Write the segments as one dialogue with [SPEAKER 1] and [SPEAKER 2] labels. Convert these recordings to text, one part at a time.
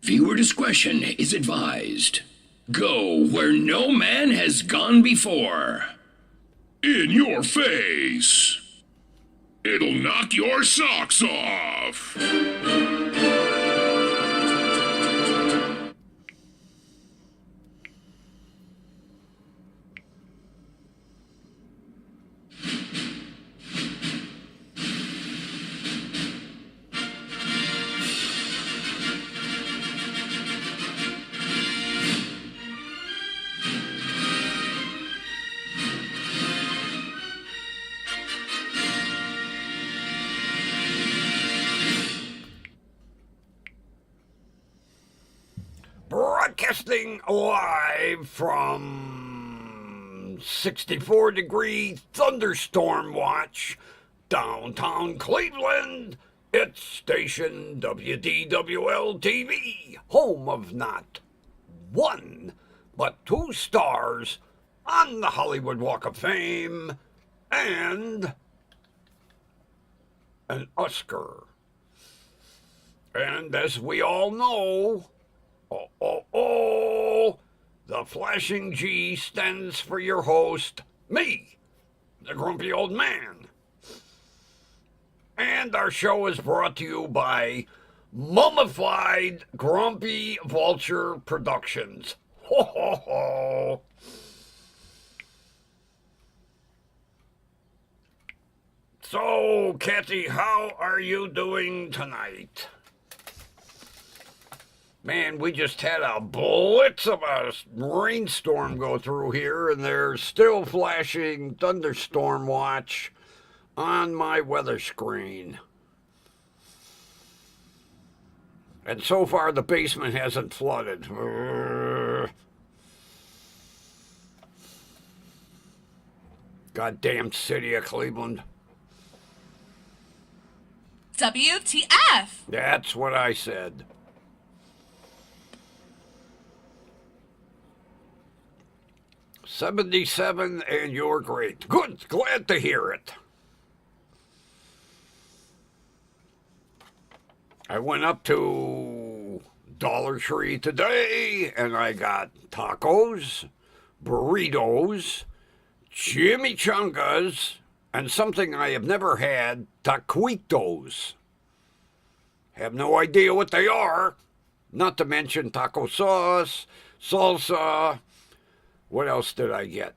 [SPEAKER 1] Viewer discretion is advised. Go where no man has gone before.
[SPEAKER 2] In your face. It'll knock your socks off.
[SPEAKER 3] Broadcasting live from 64-degree thunderstorm watch, downtown Cleveland. It's station WDWL TV, home of not one, but 2 stars on the Hollywood Walk of Fame and an Oscar. And as we all know, the flashing G stands for your host, me, the grumpy old man. And our show is brought to you by Mummified Grumpy Vulture Productions. Ho, ho, ho. So, Kathy, how are you doing tonight? Man, we just had a blitz of a rainstorm go through here, and there's still flashing thunderstorm watch on my weather screen. And so far, the basement hasn't flooded. Goddamn city of Cleveland.
[SPEAKER 4] WTF?
[SPEAKER 3] That's what I said. '77, and you're great. Good, glad to hear it. I went up to Dollar Tree today, and I got tacos, burritos, chimichangas, and something I have never had, taquitos. Have no idea what they are, not to mention taco sauce, salsa. What else did I get?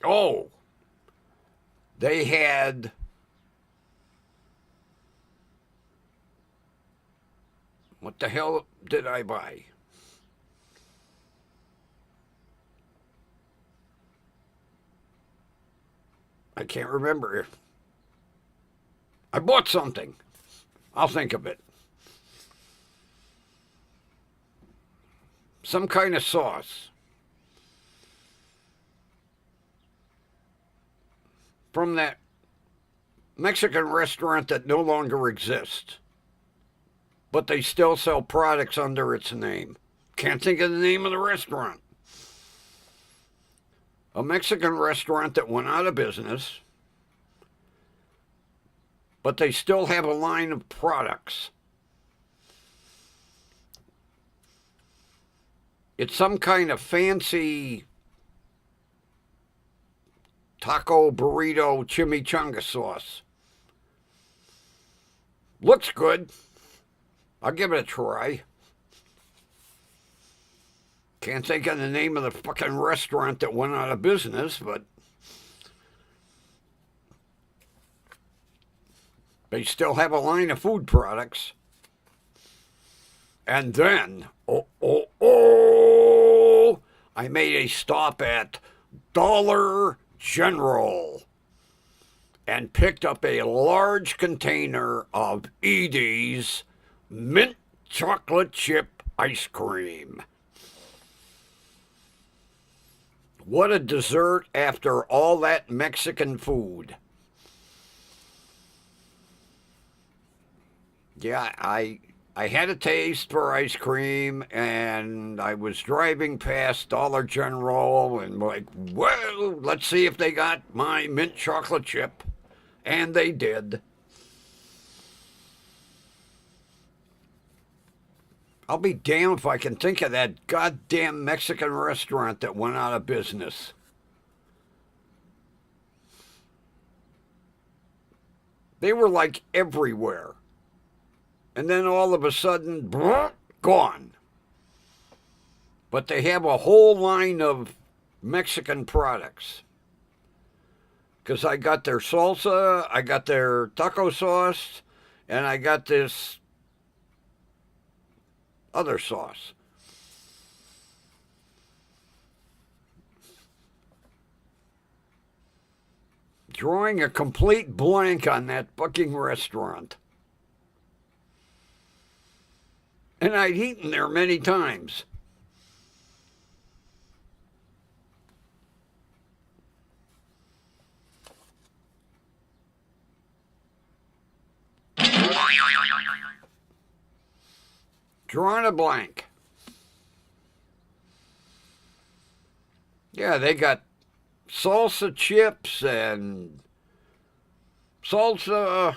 [SPEAKER 3] Oh, they had what the hell did I buy? I can't remember. I bought something. I'll think of it. Some kind of sauce. From that Mexican restaurant that no longer exists. But they still sell products under its name. Can't think of the name of the restaurant. A Mexican restaurant that went out of business, but they still have a line of products. It's some kind of fancy taco, burrito, chimichanga sauce. Looks good. I'll give it a try. Can't think of the name of the fucking restaurant that went out of business, but they still have a line of food products. And then, I made a stop at Dollar General and picked up a large container of Edie's mint chocolate chip ice cream. What a dessert after all that Mexican food. Yeah, I had a taste for ice cream, and I was driving past Dollar General and like, well, let's see if they got my mint chocolate chip. And they did. I'll be damned if I can think of that goddamn Mexican restaurant that went out of business. They were like everywhere. And then all of a sudden, gone. But they have a whole line of Mexican products. Because I got their salsa, I got their taco sauce, and I got this other sauce. Drawing a complete blank on that fucking restaurant. And I'd eaten there many times. Drawing a blank. Yeah, they got salsa chips and salsa,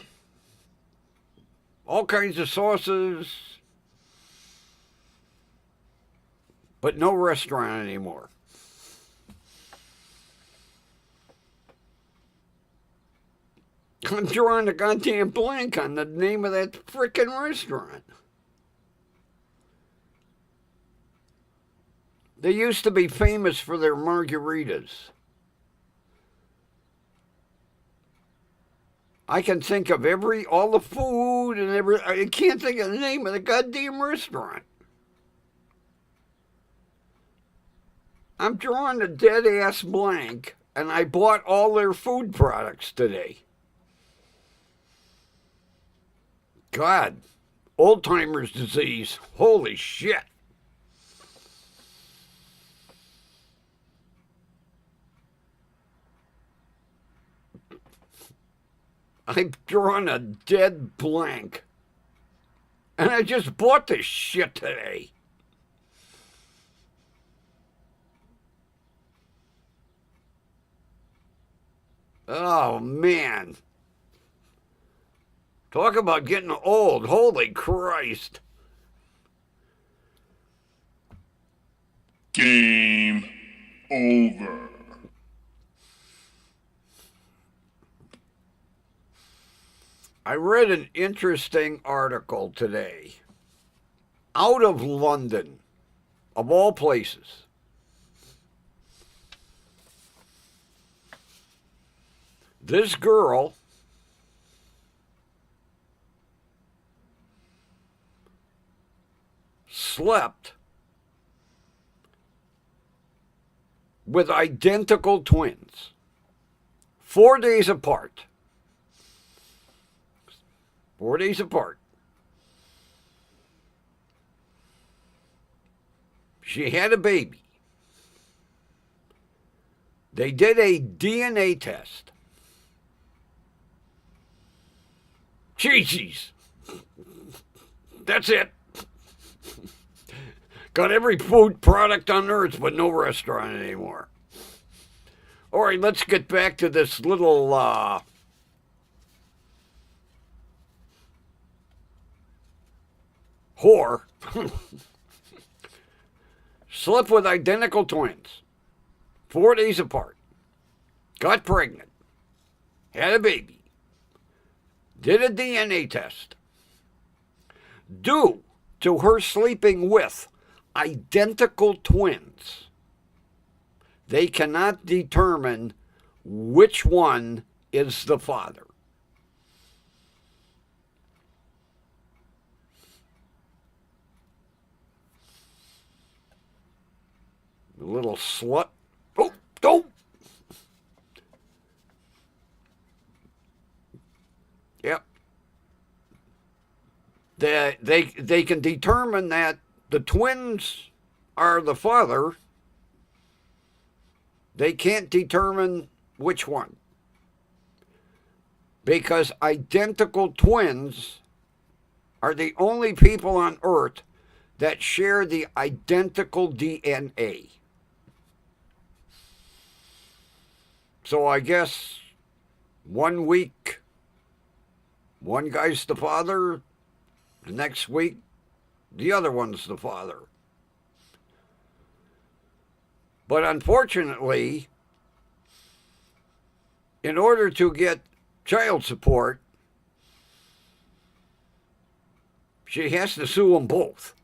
[SPEAKER 3] all kinds of sauces, but no restaurant anymore. I'm drawing a goddamn blank on the name of that frickin' restaurant. They used to be famous for their margaritas. I can think of all the food and I can't think of the name of the goddamn restaurant. I'm drawing a dead-ass blank, and I bought all their food products today. God, old-timer's disease. Holy shit. I've drawn a dead blank. And I just bought this shit today. Oh, man. Talk about getting old. Holy Christ.
[SPEAKER 2] Game over.
[SPEAKER 3] I read an interesting article today. Out of London, of all places. This girl slept with identical twins, 4 days apart. 4 days apart. She had a baby. They did a DNA test. Jeez. That's it. Got every food product on earth, but no restaurant anymore. All right, let's get back to this little whore. Slept with identical twins. 4 days apart. Got pregnant. Had a baby. Did a DNA test. Due to her sleeping with identical twins, they cannot determine which one is the father. The little slut. Oh, oh! Yep. They can determine that the twins are the father. They can't determine which one. Because identical twins are the only people on earth that share the identical DNA. So I guess 1 week, one guy's the father. The next week, The other one's the father. But unfortunately, in order to get child support, she has to sue them both.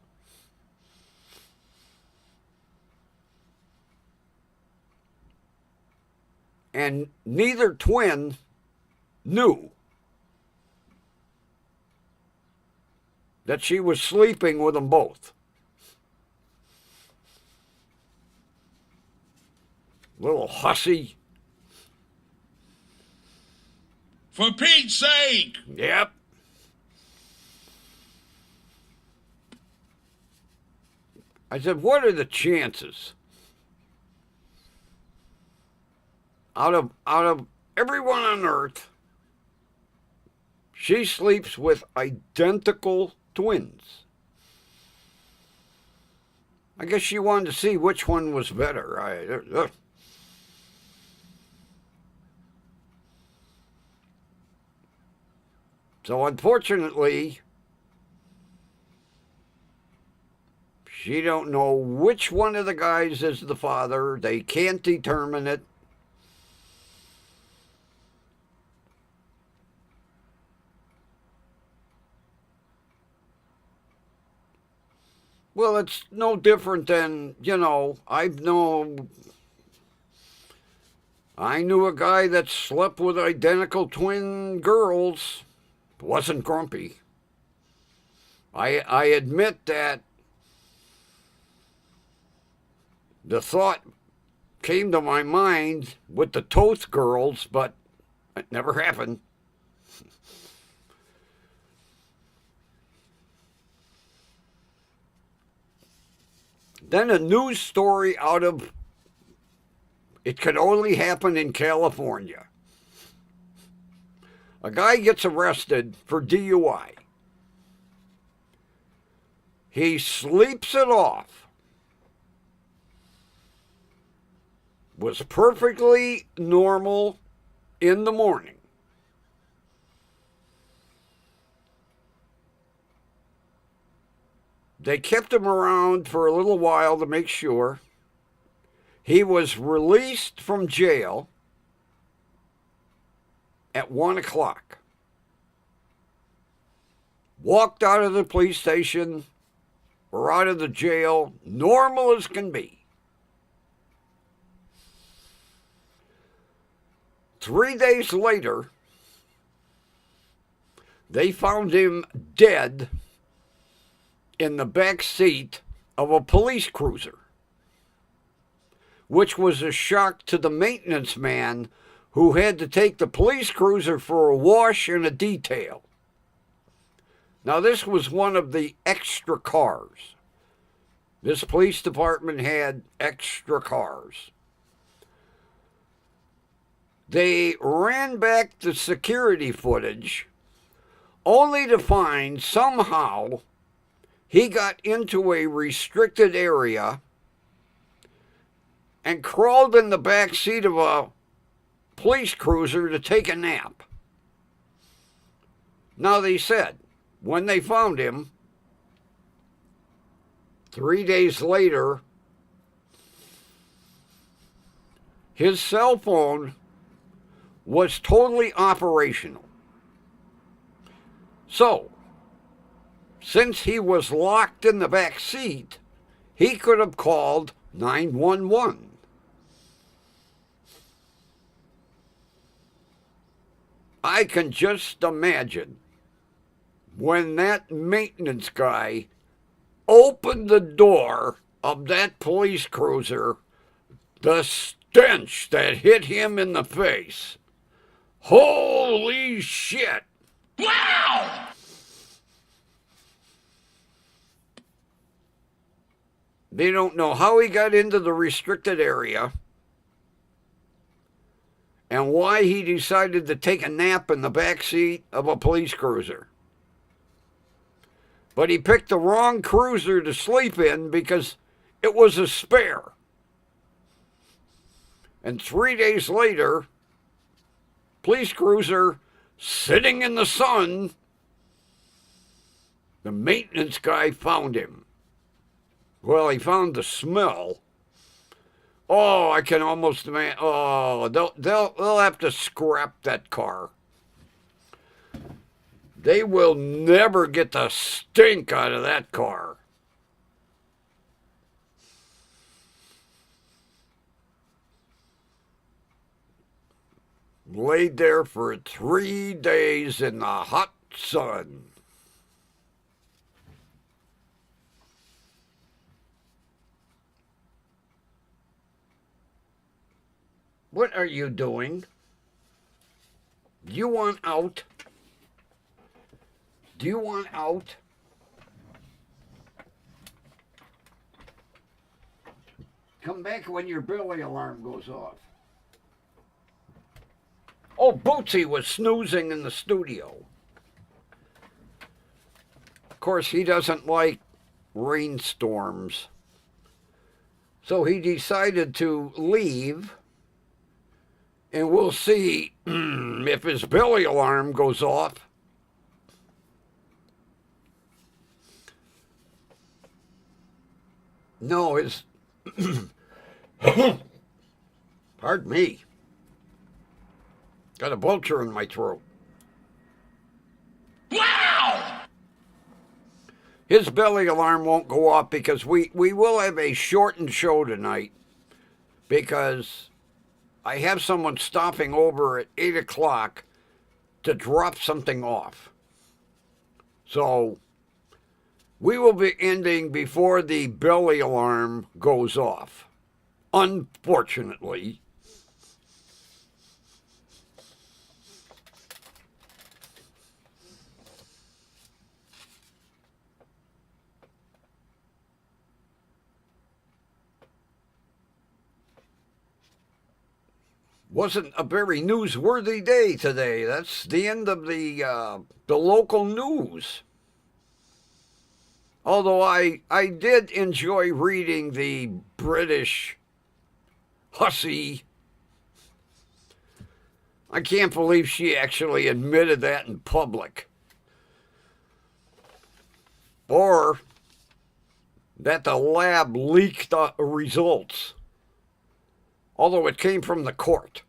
[SPEAKER 3] And neither twin knew that she was sleeping with them both. Little hussy.
[SPEAKER 2] For Pete's sake!
[SPEAKER 3] Yep. I said, what are the chances? Out of everyone on earth, she sleeps with identical twins. I guess she wanted to see which one was better. So unfortunately, she don't know which one of the guys is the father. They can't determine it. Well, it's no different than, I knew a guy that slept with identical twin girls. Wasn't grumpy. I admit that the thought came to my mind with the Toth girls, but it never happened. Then a news story out of, it could only happen in California. A guy gets arrested for DUI. He sleeps it off. Was perfectly normal in the morning. They kept him around for a little while to make sure. He was released from jail at 1 o'clock. Walked out of the police station or out of the jail, normal as can be. 3 days later, they found him dead in the back seat of a police cruiser, which was a shock to the maintenance man who had to take the police cruiser for a wash and a detail. Now, this was one of the extra cars. This police department had extra cars. They ran back the security footage only to find somehow he got into a restricted area and crawled in the back seat of a police cruiser to take a nap. Now, they said when they found him 3 days later, his cell phone was totally operational. So, since he was locked in the back seat, he could have called 911. I can just imagine when that maintenance guy opened the door of that police cruiser, the stench that hit him in the face. Holy shit!
[SPEAKER 2] Wow!
[SPEAKER 3] They don't know how he got into the restricted area and why he decided to take a nap in the back seat of a police cruiser. But he picked the wrong cruiser to sleep in because it was a spare. And 3 days later, police cruiser sitting in the sun, The maintenance guy found him. Well, he found the smell. Oh, I can almost imagine. Oh, they'll have to scrap that car. They will never get the stink out of that car. Laid there for 3 days in the hot sun. What are you doing? Do you want out? Do you want out? Come back when your belly alarm goes off. Oh, Bootsy was snoozing in the studio. Of course, he doesn't like rainstorms. So he decided to leave. And we'll see if his belly alarm goes off. No, his... Pardon me. Got a vulture in my throat.
[SPEAKER 2] Wow!
[SPEAKER 3] His belly alarm won't go off because we will have a shortened show tonight because I have someone stopping over at 8 o'clock to drop something off. So we will be ending before the belly alarm goes off. Unfortunately. Wasn't a very newsworthy day today. That's the end of the local news. Although I did enjoy reading the British hussy. I can't believe she actually admitted that in public. Or that the lab leaked the results. Although it came from the court.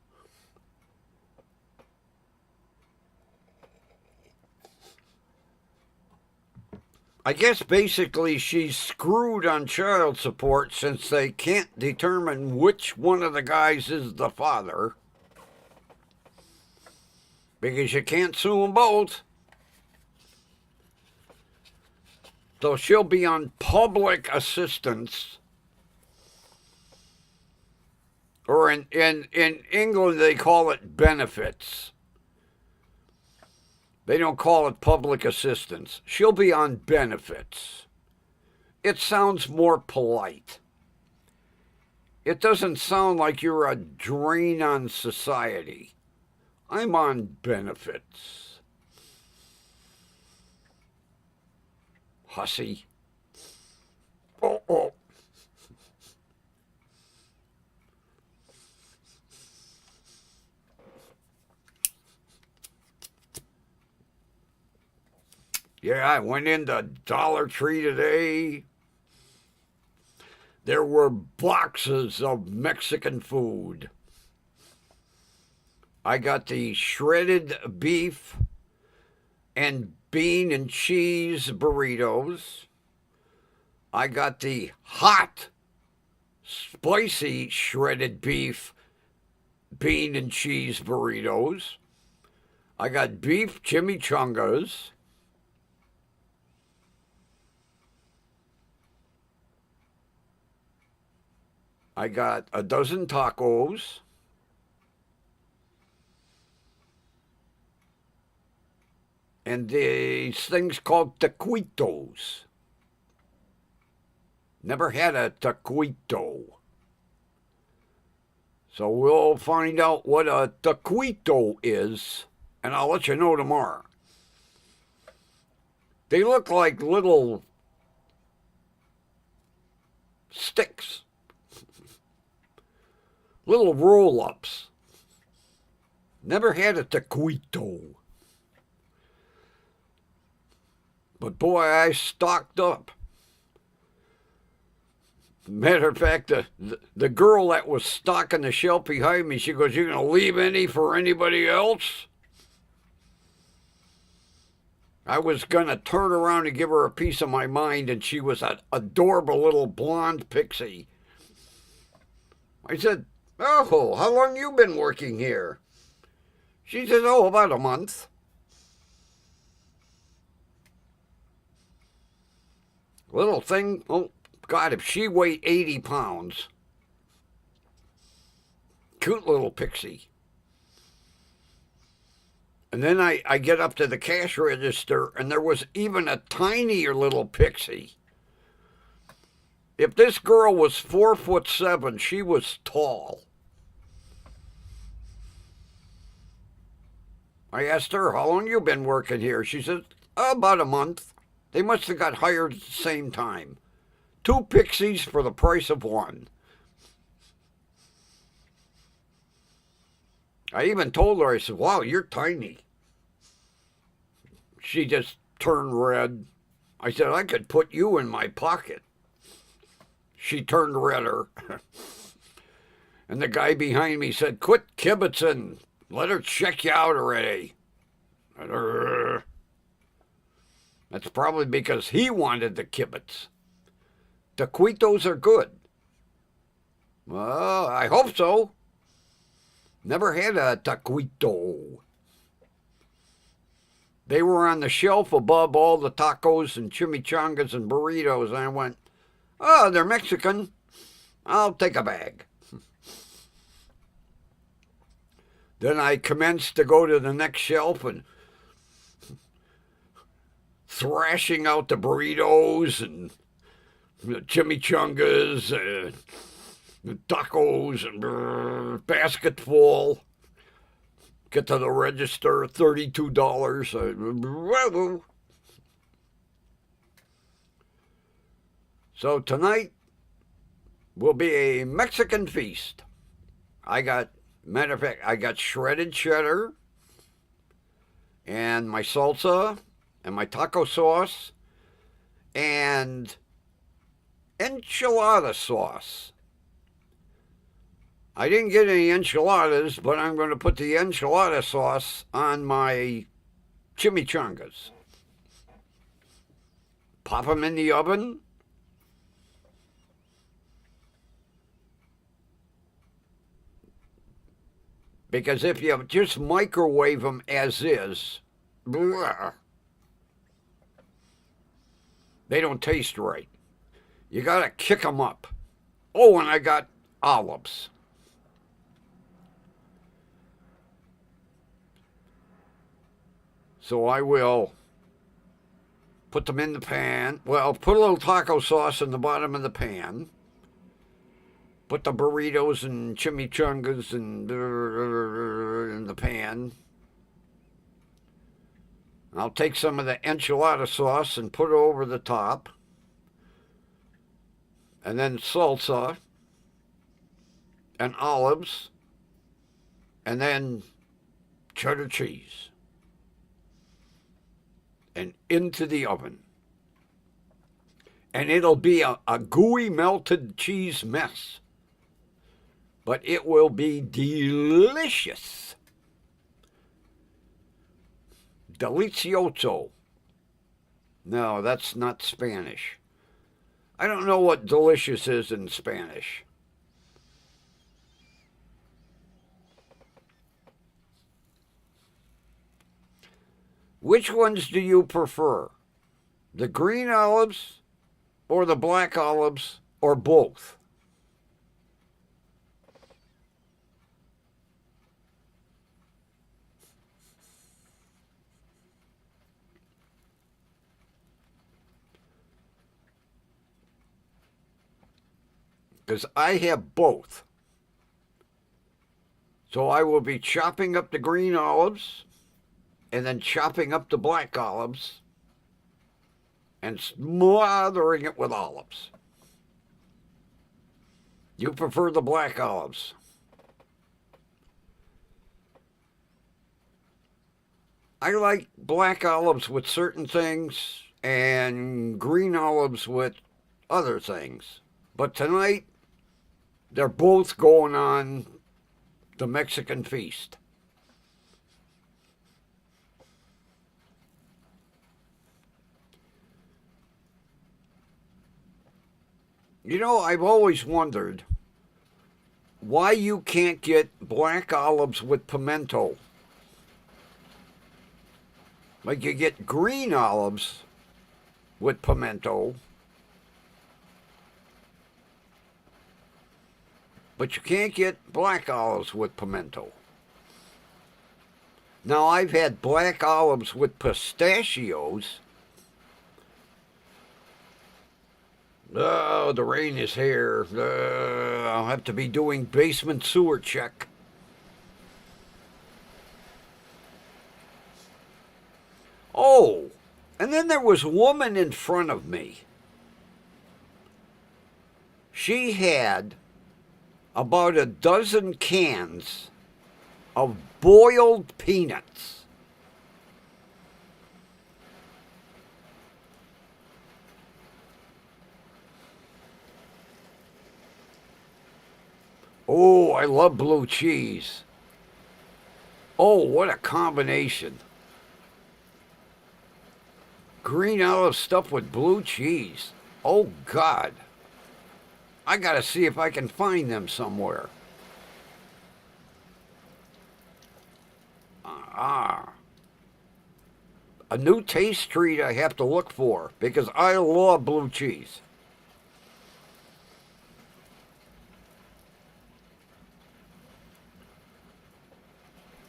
[SPEAKER 3] I guess basically she's screwed on child support since they can't determine which one of the guys is the father. Because you can't sue them both. So she'll be on public assistance. Or in England, they call it benefits. They don't call it public assistance. She'll be on benefits. It sounds more polite. It doesn't sound like you're a drain on society. I'm on benefits. Hussy. Oh. Yeah, I went into Dollar Tree today. There were boxes of Mexican food. I got the shredded beef and bean and cheese burritos. I got the hot, spicy shredded beef, bean and cheese burritos. I got beef chimichangas. I got a dozen tacos. And these things called taquitos. Never had a taquito. So we'll find out what a taquito is, and I'll let you know tomorrow. They look like little sticks. Little roll-ups. Never had a taquito. But boy, I stocked up. Matter of fact, the girl that was stocking the shelf behind me, she goes, "You gonna leave any for anybody else?" I was gonna turn around and give her a piece of my mind, and she was an adorable little blonde pixie. I said, "Oh, how long you been working here?" She said, "Oh, about a month." Little thing, oh God, if she weighed 80 pounds. Cute little pixie. And then I get up to the cash register, and there was even a tinier little pixie. If this girl was 4'7", she was tall. I asked her, "How long you been working here?" She said, "About a month." They must have got hired at the same time. 2 pixies for the price of 1. I even told her, I said, "Wow, you're tiny." She just turned red. I said, "I could put you in my pocket." She turned redder. And the guy behind me said, "Quit kibitzing. Let her check you out already." That's probably because he wanted the kibitz. Taquitos are good. Well, I hope so. Never had a taquito. They were on the shelf above all the tacos and chimichangas and burritos, and I went, "Oh, they're Mexican. I'll take a bag." Then I commenced to go to the next shelf and thrashing out the burritos and the chimichangas and the tacos and basket full. Get to the register, $32. So tonight will be a Mexican feast. Matter of fact, I got shredded cheddar and my salsa and my taco sauce and enchilada sauce. I didn't get any enchiladas, but I'm going to put the enchilada sauce on my chimichangas. Pop them in the oven. Because if you just microwave them as is, blah, they don't taste right. You got to kick them up. Oh, and I got olives. So I will put them in the pan. Well, put a little taco sauce in the bottom of the pan. Put the burritos and chimichangas in the pan. I'll take some of the enchilada sauce and put it over the top. And then salsa and olives. And then cheddar cheese. And into the oven. And it'll be a gooey melted cheese mess. But it will be delicious. Delicioso. No, that's not Spanish. I don't know what delicious is in Spanish. Which ones do you prefer? The green olives or the black olives or both? Because I have both. So I will be chopping up the green olives and then chopping up the black olives and smothering it with olives. You prefer the black olives. I like black olives with certain things and green olives with other things. But tonight, they're both going on the Mexican feast. You know, I've always wondered why you can't get black olives with pimento. Like you get green olives with pimento, but you can't get black olives with pimento. Now, I've had black olives with pistachios. Oh, the rain is here. I'll have to be doing basement sewer check. Oh, and then there was a woman in front of me. She had about a dozen cans of boiled peanuts. Oh, I love blue cheese. Oh, what a combination. Green olive stuffed with blue cheese. Oh, God. I gotta see if I can find them somewhere. A new taste treat I have to look for because I love blue cheese.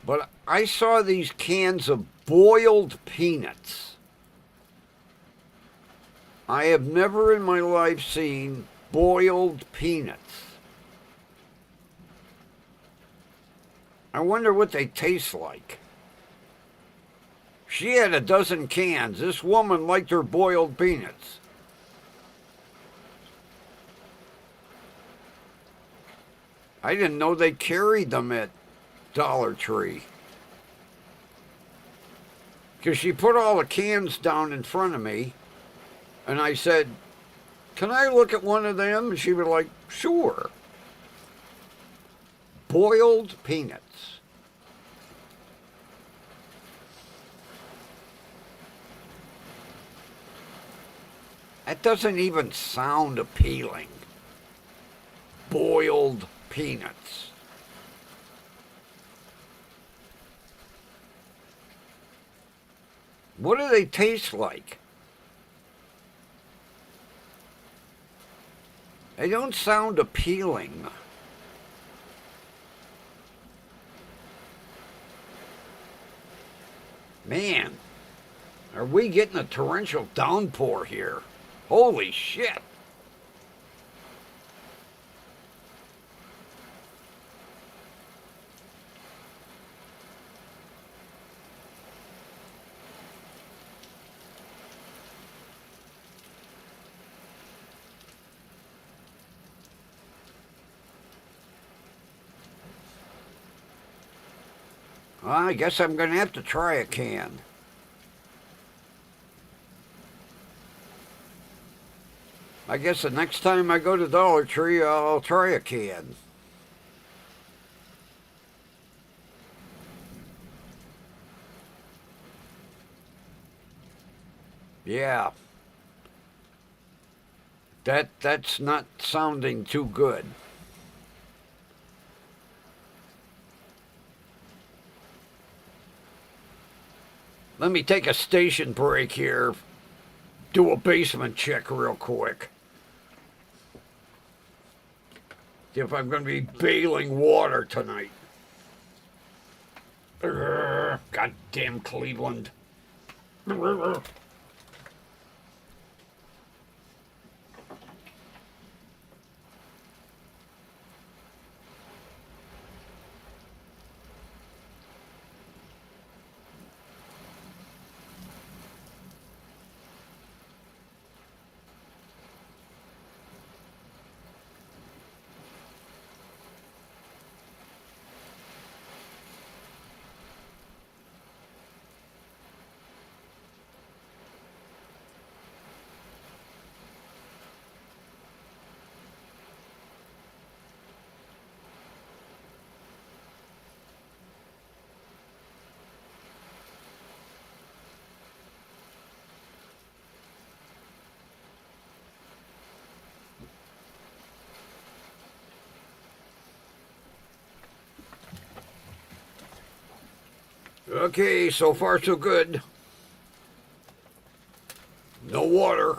[SPEAKER 3] But I saw these cans of boiled peanuts. I have never in my life seen boiled peanuts. I wonder what they taste like. She had a dozen cans. This woman liked her boiled peanuts. I didn't know they carried them at Dollar Tree. Because she put all the cans down in front of me, and I said, "Can I look at one of them?" And she was like, "Sure." Boiled peanuts. That doesn't even sound appealing. Boiled peanuts. What do they taste like? They don't sound appealing. Man, are we getting a torrential downpour here? Holy shit. Well, I guess I'm going to have to try a can. I guess the next time I go to Dollar Tree, I'll try a can. Yeah. That's not sounding too good. Let me take a station break here. Do a basement check real quick. See if I'm going to be bailing water tonight. Goddamn Cleveland. Okay, so far so good. No water.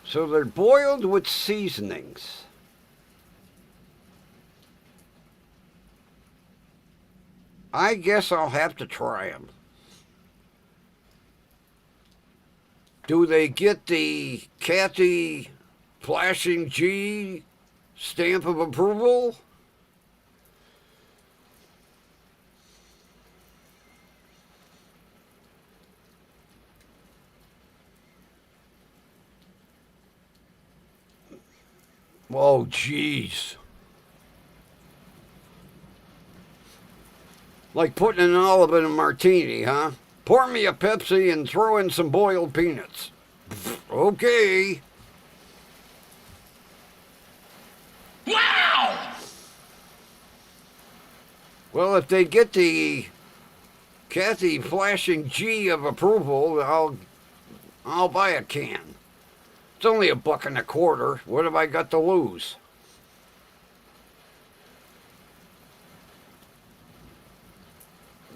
[SPEAKER 3] So they're boiled with seasonings. I guess I'll have to try them. Do they get the Kathy flashing G stamp of approval? Oh, jeez. Like putting an olive in a martini, huh? Pour me a Pepsi and throw in some boiled peanuts. Okay.
[SPEAKER 2] Wow!
[SPEAKER 3] Well, if they get the Kathy flashing G of approval, I'll buy a can. It's only $1.25. What have I got to lose?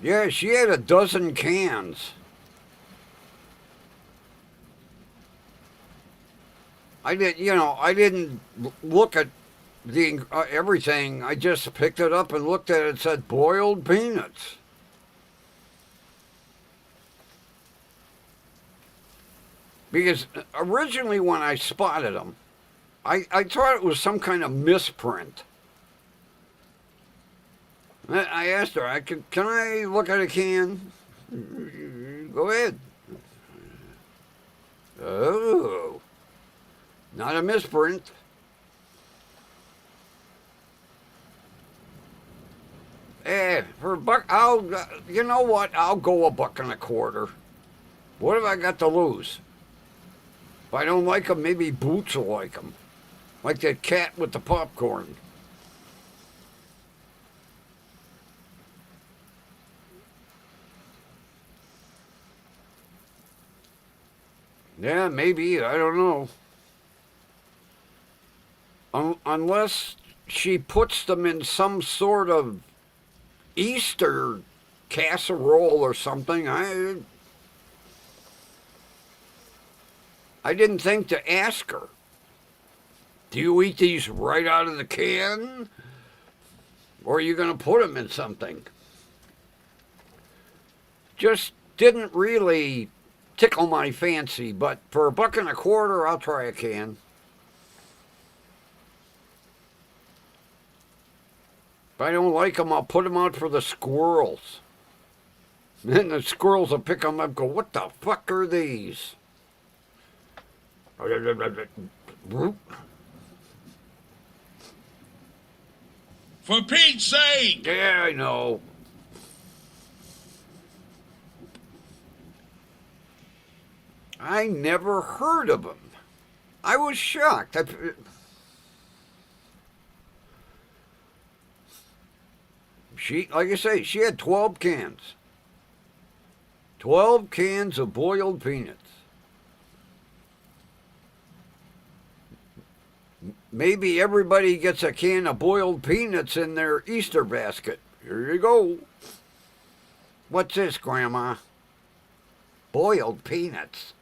[SPEAKER 3] Yeah, she had a dozen cans. I didn't look at the everything. I just picked it up and looked at it. It said boiled peanuts. Because originally when I spotted them, I thought it was some kind of misprint. I asked her, can I look at a can? Go ahead. Oh, not a misprint. For $1, you know what? I'll go $1.25. What have I got to lose? If I don't like them, maybe Boots will like them. Like that cat with the popcorn. Yeah, maybe. I don't know. Unless she puts them in some sort of Easter casserole or something. I didn't think to ask her. Do you eat these right out of the can? Or are you going to put them in something? Just didn't really tickle my fancy, but for $1.25, I'll try a can. If I don't like them, I'll put them out for the squirrels. Then the squirrels will pick them up and go, what the fuck are these?
[SPEAKER 2] For Pete's sake!
[SPEAKER 3] Yeah, I know. I never heard of them. I was shocked. Like I say, she had 12 cans. 12 cans of boiled peanuts. Maybe everybody gets a can of boiled peanuts in their Easter basket. Here you go. What's this, Grandma? Boiled peanuts.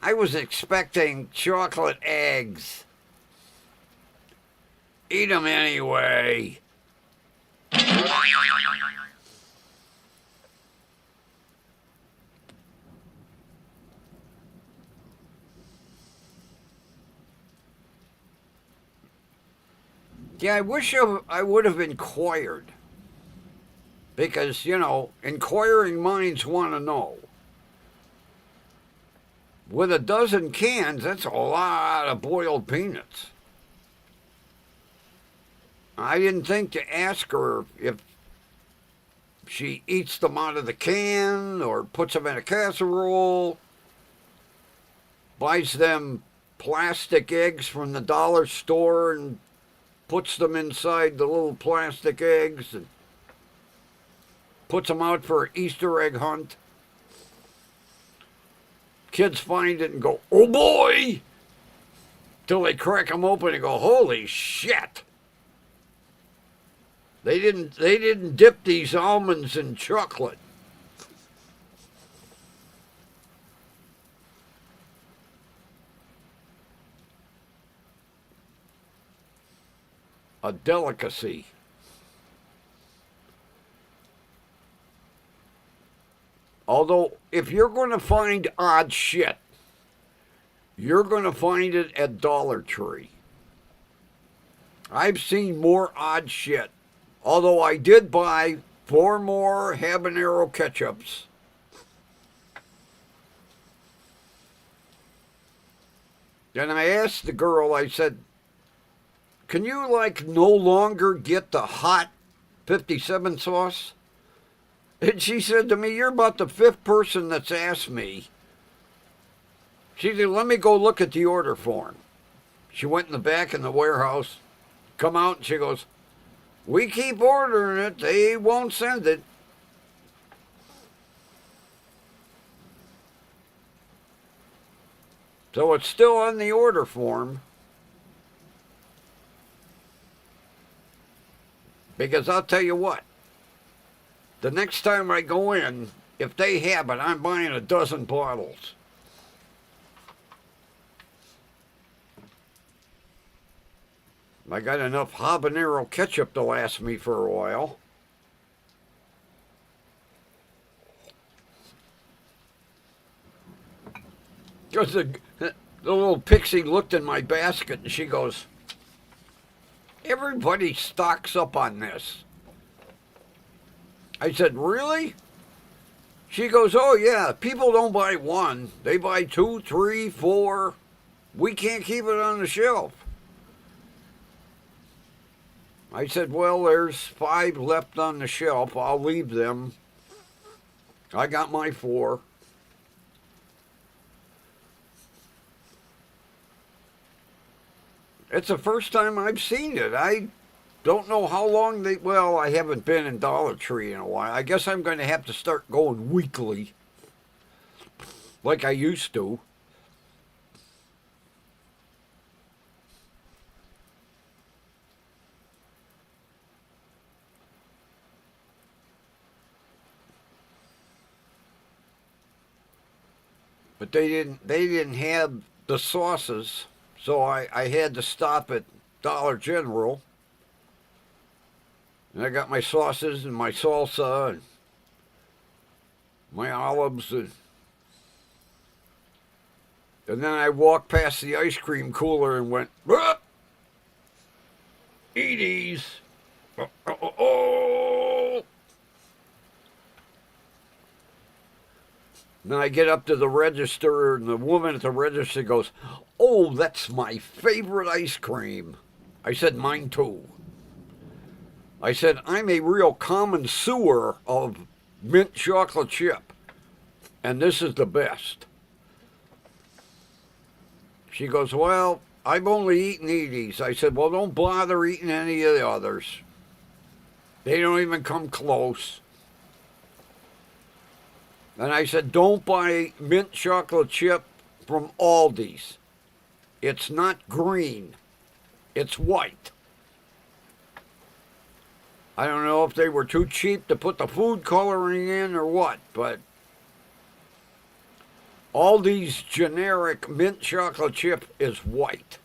[SPEAKER 3] I was expecting chocolate eggs. Eat them anyway. Yeah, I wish I would have inquired. Because, inquiring minds want to know. With a dozen cans, that's a lot of boiled peanuts. I didn't think to ask her if she eats them out of the can or puts them in a casserole, buys them plastic eggs from the dollar store and puts them inside the little plastic eggs and puts them out for an Easter egg hunt. Kids find it and go, oh boy! Till they crack them open and go, holy shit! They didn't dip these almonds in chocolate. A delicacy. Although, if you're going to find odd shit, you're going to find it at Dollar Tree. I've seen more odd shit. Although I did buy 4 more habanero ketchups. Then I asked the girl, I said, can you no longer get the hot 57 sauce? And she said to me, you're about the 5th person that's asked me. She said, let me go look at the order form. She went in the back in the warehouse, come out, and she goes, we keep ordering it. They won't send it. So it's still on the order form. Because I'll tell you what, the next time I go in, if they have it, I'm buying a dozen bottles. I got enough habanero ketchup to last me for a while. Because the little pixie looked in my basket and she goes, everybody stocks up on this. I said, really? She goes, oh yeah, people don't buy 1. They buy 2, 3, 4. We can't keep it on the shelf. I said, well, there's 5 left on the shelf. I'll leave them. I got my 4. It's the first time I've seen it. I don't know how long I haven't been in Dollar Tree in a while. I guess I'm going to have to start going weekly, like I used to. But they didn't have the sauces, so I had to stop at Dollar General. And I got my sauces and my salsa and my olives. And then I walked past the ice cream cooler and went, Edie's. Oh. Then I get up to the register, and the woman at the register goes, oh, that's my favorite ice cream. I said, mine too. I said, I'm a real connoisseur of mint chocolate chip, and this is the best. She goes, well, I've only eaten Edie's. I said, well, don't bother eating any of the others. They don't even come close. And I said, don't buy mint chocolate chip from Aldi's. It's not green. It's white. I don't know if they were too cheap to put the food coloring in or what, but Aldi's generic mint chocolate chip is white.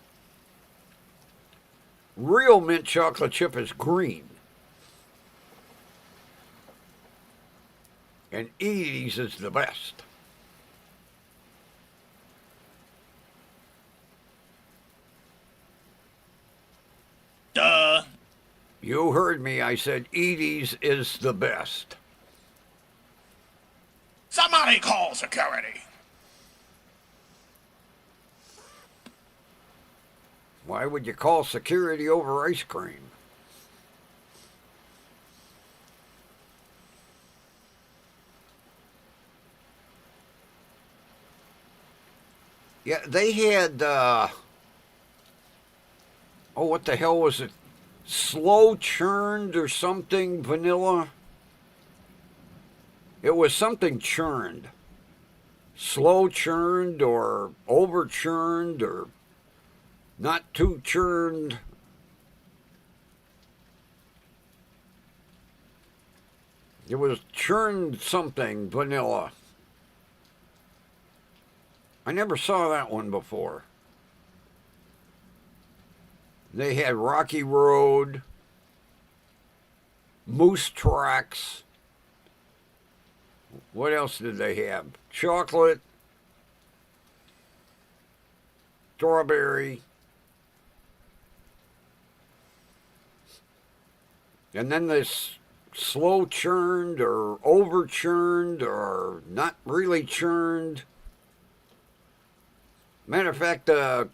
[SPEAKER 3] Real mint chocolate chip is green. And Edie's is the best.
[SPEAKER 2] Duh.
[SPEAKER 3] You heard me. I said Edie's is the best.
[SPEAKER 2] Somebody call security.
[SPEAKER 3] Why would you call security over ice cream? Yeah, they had, what the hell was it? Slow churned or something, vanilla? It was something churned. Slow churned or over churned or not too churned. It was churned something vanilla. I never saw that one before. They had Rocky Road, Moose Tracks. What else did they have? Chocolate, strawberry, and then this slow churned or over churned or not really churned. Matter of fact, the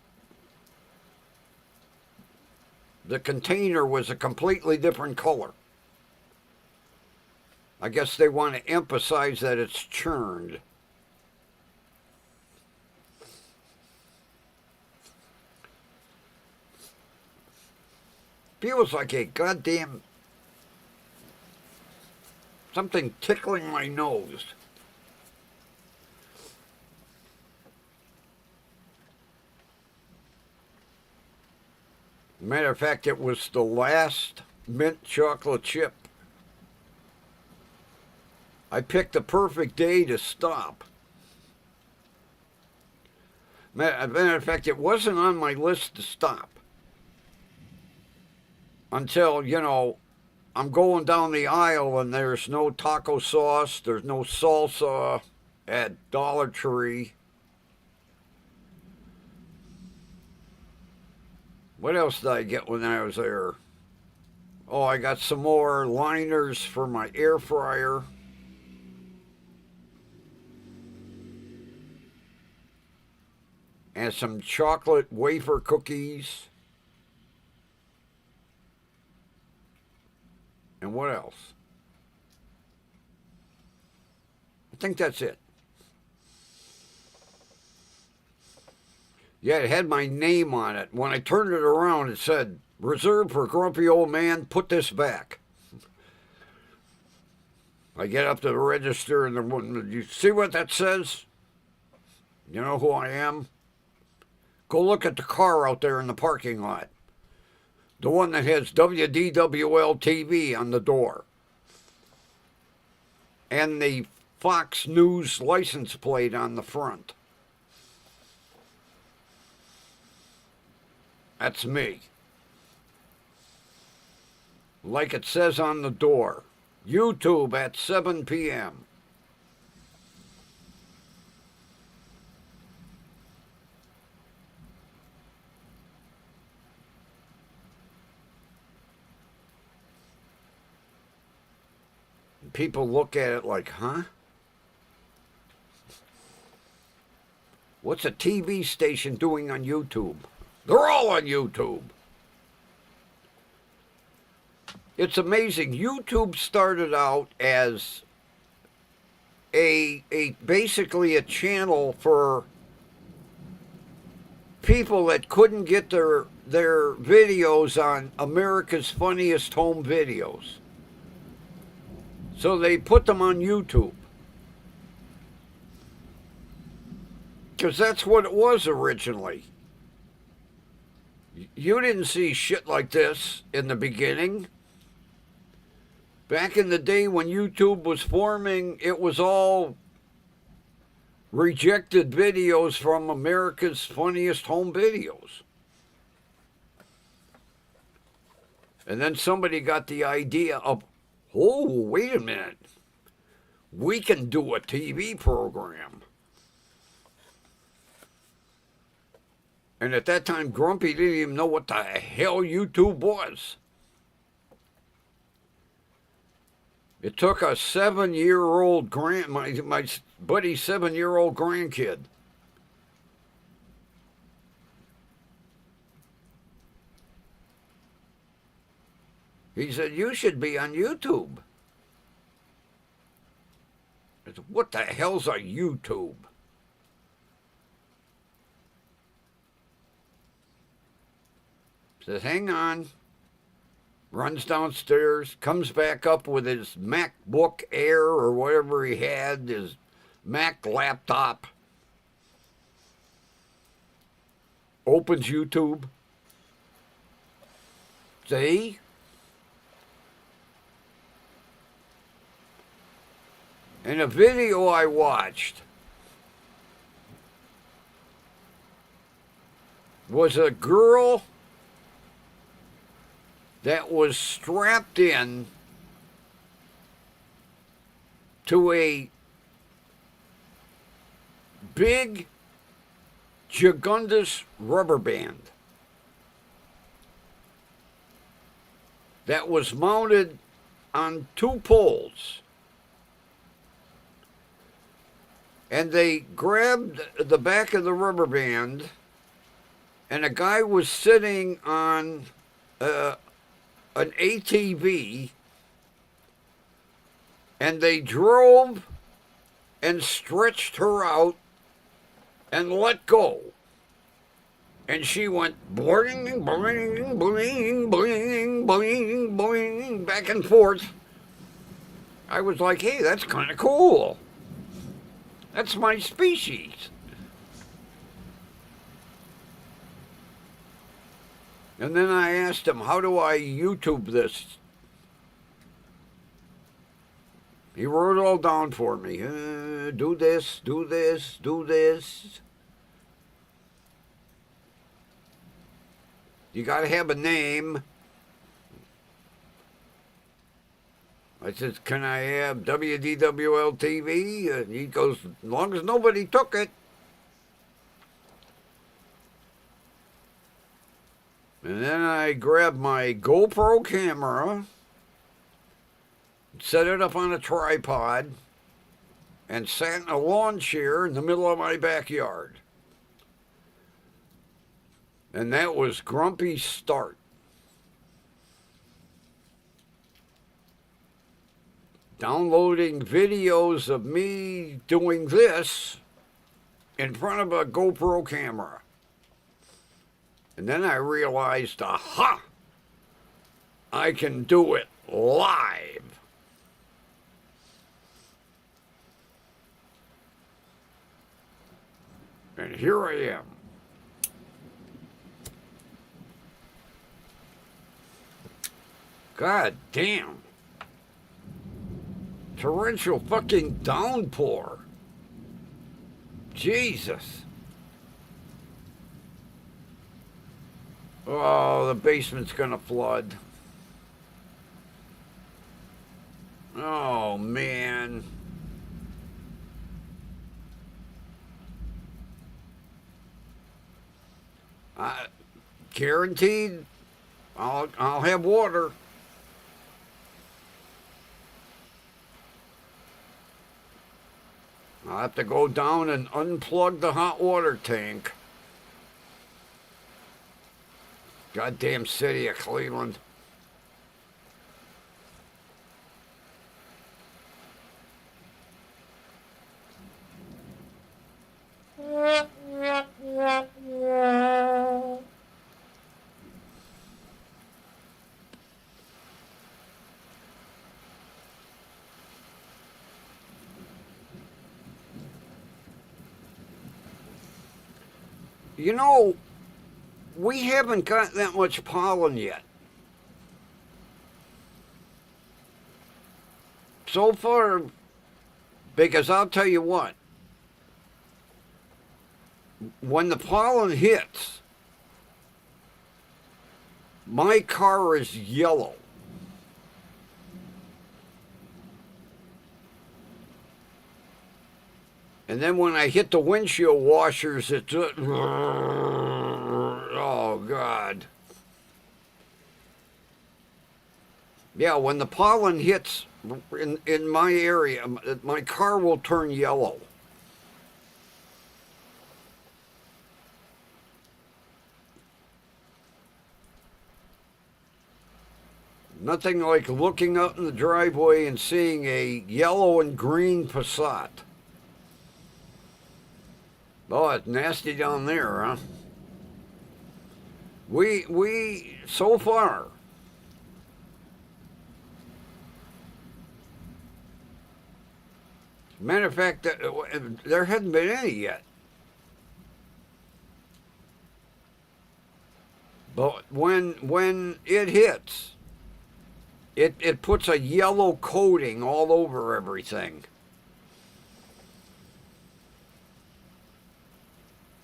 [SPEAKER 3] container was a completely different color. I guess they want to emphasize that it's churned. Feels like a goddamn something tickling my nose. Matter of fact, it was the last mint chocolate chip. I picked the perfect day to stop. Matter of fact, it wasn't on my list to stop. Until, I'm going down the aisle and there's no taco sauce, there's no salsa at Dollar Tree. What else did I get when I was there? Oh, I got some more liners for my air fryer. And some chocolate wafer cookies. And what else? I think that's it. Yeah, it had my name on it. When I turned it around, it said, "Reserved for grumpy old man, put this back." I get up to the register and you see what that says? You know who I am? Go look at the car out there in the parking lot. The one that has WDWL TV on the door. And the Fox News license plate on the front. That's me. Like it says on the door, YouTube at 7 p.m. People look at it like, huh? What's a TV station doing on YouTube? They're all on YouTube. It's amazing. YouTube started out as a basically a channel for people that couldn't get their videos on America's Funniest Home Videos. So they put them on YouTube. Because that's what it was originally. You didn't see shit like this in the beginning. Back in the day when YouTube was forming, it was all rejected videos from America's Funniest Home Videos. And then somebody got the idea of, oh, wait a minute. We can do a TV program. And at that time, Grumpy didn't even know what the hell YouTube was. It took a 7-year-old my buddy's 7-year-old grandkid. He said, "You should be on YouTube." I said, "What the hell's a YouTube?" Says, "Hang on." Runs downstairs, comes back up with his MacBook Air or whatever he had, his Mac laptop. Opens YouTube. See? And a video I watched was a girl that was strapped in to a big gigundous rubber band that was mounted on 2 poles. And they grabbed the back of the rubber band, and a guy was sitting on an ATV, and they drove and stretched her out and let go. And she went boing, boing, boing, boing, boing, boing, back and forth. I was like, hey, that's kind of cool. That's my species. And then I asked him, how do I YouTube this? He wrote it all down for me. Do this, do this, do this. You got to have a name. I said, can I have WDWL TV? He goes, as long as nobody took it. And then I grabbed my GoPro camera, set it up on a tripod, and sat in a lawn chair in the middle of my backyard. And that was Grumpy's start. Downloading videos of me doing this in front of a GoPro camera. And then I realized, aha, I can do it live. And here I am. God damn. Torrential fucking downpour. Jesus. Oh, the basement's gonna flood. Oh, man. Guaranteed, I'll have water. I'll have to go down and unplug the hot water tank. Goddamn city of Cleveland. You know, we haven't got that much pollen yet. So far, because I'll tell you what, when the pollen hits, my car is yellow. And then when I hit the windshield washers, it's oh God. Yeah, when the pollen hits in my area, my car will turn yellow. Nothing like looking out in the driveway and seeing a yellow and green Passat. Oh, it's nasty down there, huh? We so far, matter of fact, there hasn't been any yet. But when it hits, it puts a yellow coating all over everything.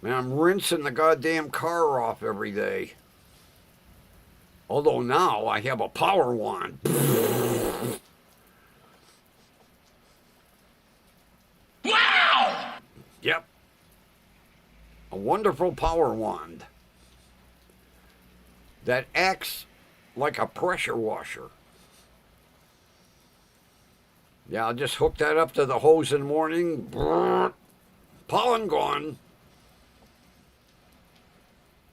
[SPEAKER 3] And I'm rinsing the goddamn car off every day. Although now I have a power wand.
[SPEAKER 2] Wow!
[SPEAKER 3] Yep. A wonderful power wand that acts like a pressure washer. Yeah, I'll just hook that up to the hose in the morning. Pollen gone.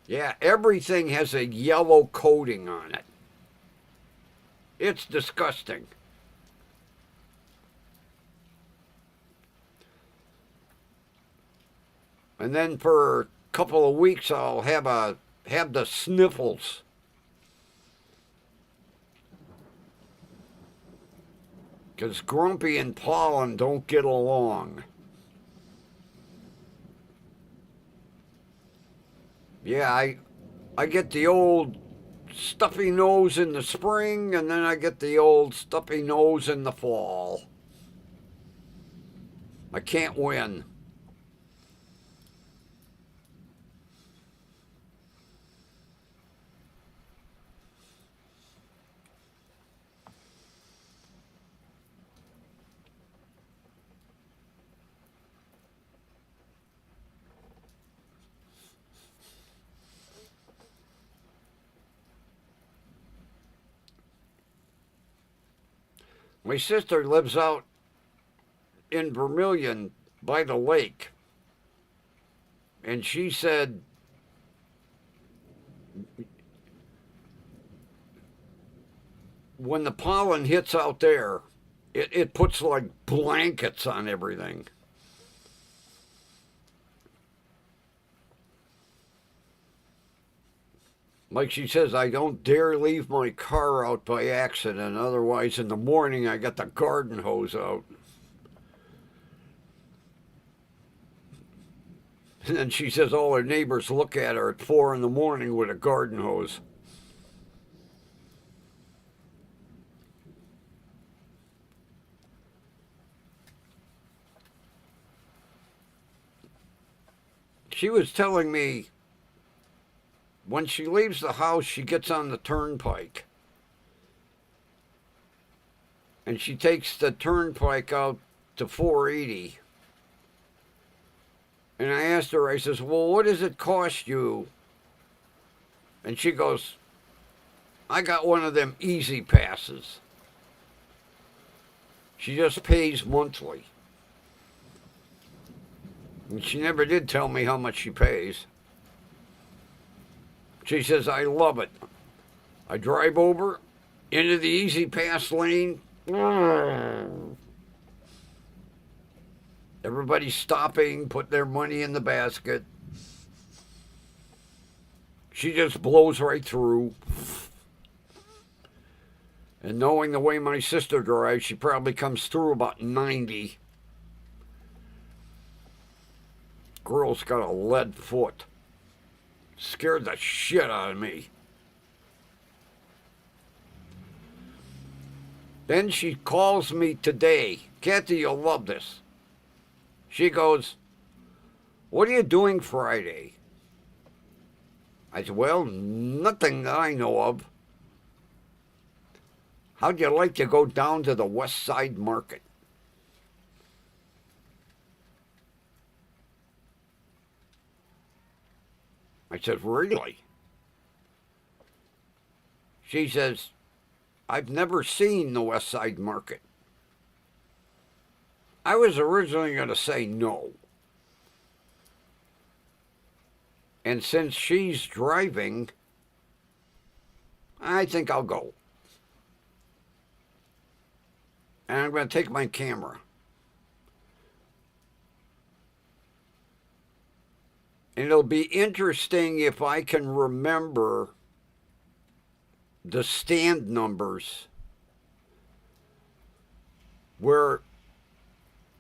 [SPEAKER 3] Yeah, everything has a yellow coating on it. It's disgusting. And then for a couple of weeks I'll have the sniffles. Because Grumpy and Pollen don't get along. Yeah, I get the old stuffy nose in the spring, and then I get the old stuffy nose in the fall. I can't win. My sister lives out in Vermilion by the lake. And she said when the pollen hits out there, it puts like blankets on everything. Like she says, I don't dare leave my car out by accident. Otherwise, in the morning, I got the garden hose out. And then she says all her neighbors look at her at 4 in the morning with a garden hose. She was telling me when she leaves the house, she gets on the turnpike. And she takes the turnpike out to 480. And I asked her, I says, well, what does it cost you? And she goes, I got one of them easy passes. She just pays monthly. And she never did tell me how much she pays. She says, I love it. I drive over into the easy pass lane. Everybody's stopping, put their money in the basket. She just blows right through. And knowing the way my sister drives, she probably comes through about 90. Girl's got a lead foot. Scared the shit out of me. Then she calls me today. Kathy, you'll love this. She goes, what are you doing Friday? I said, well, nothing that I know of. How'd you like to go down to the West Side Market? I said, really? She says, I've never seen the West Side Market. I was originally going to say no. And since she's driving, I think I'll go. And I'm going to take my camera. And it'll be interesting if I can remember the stand numbers where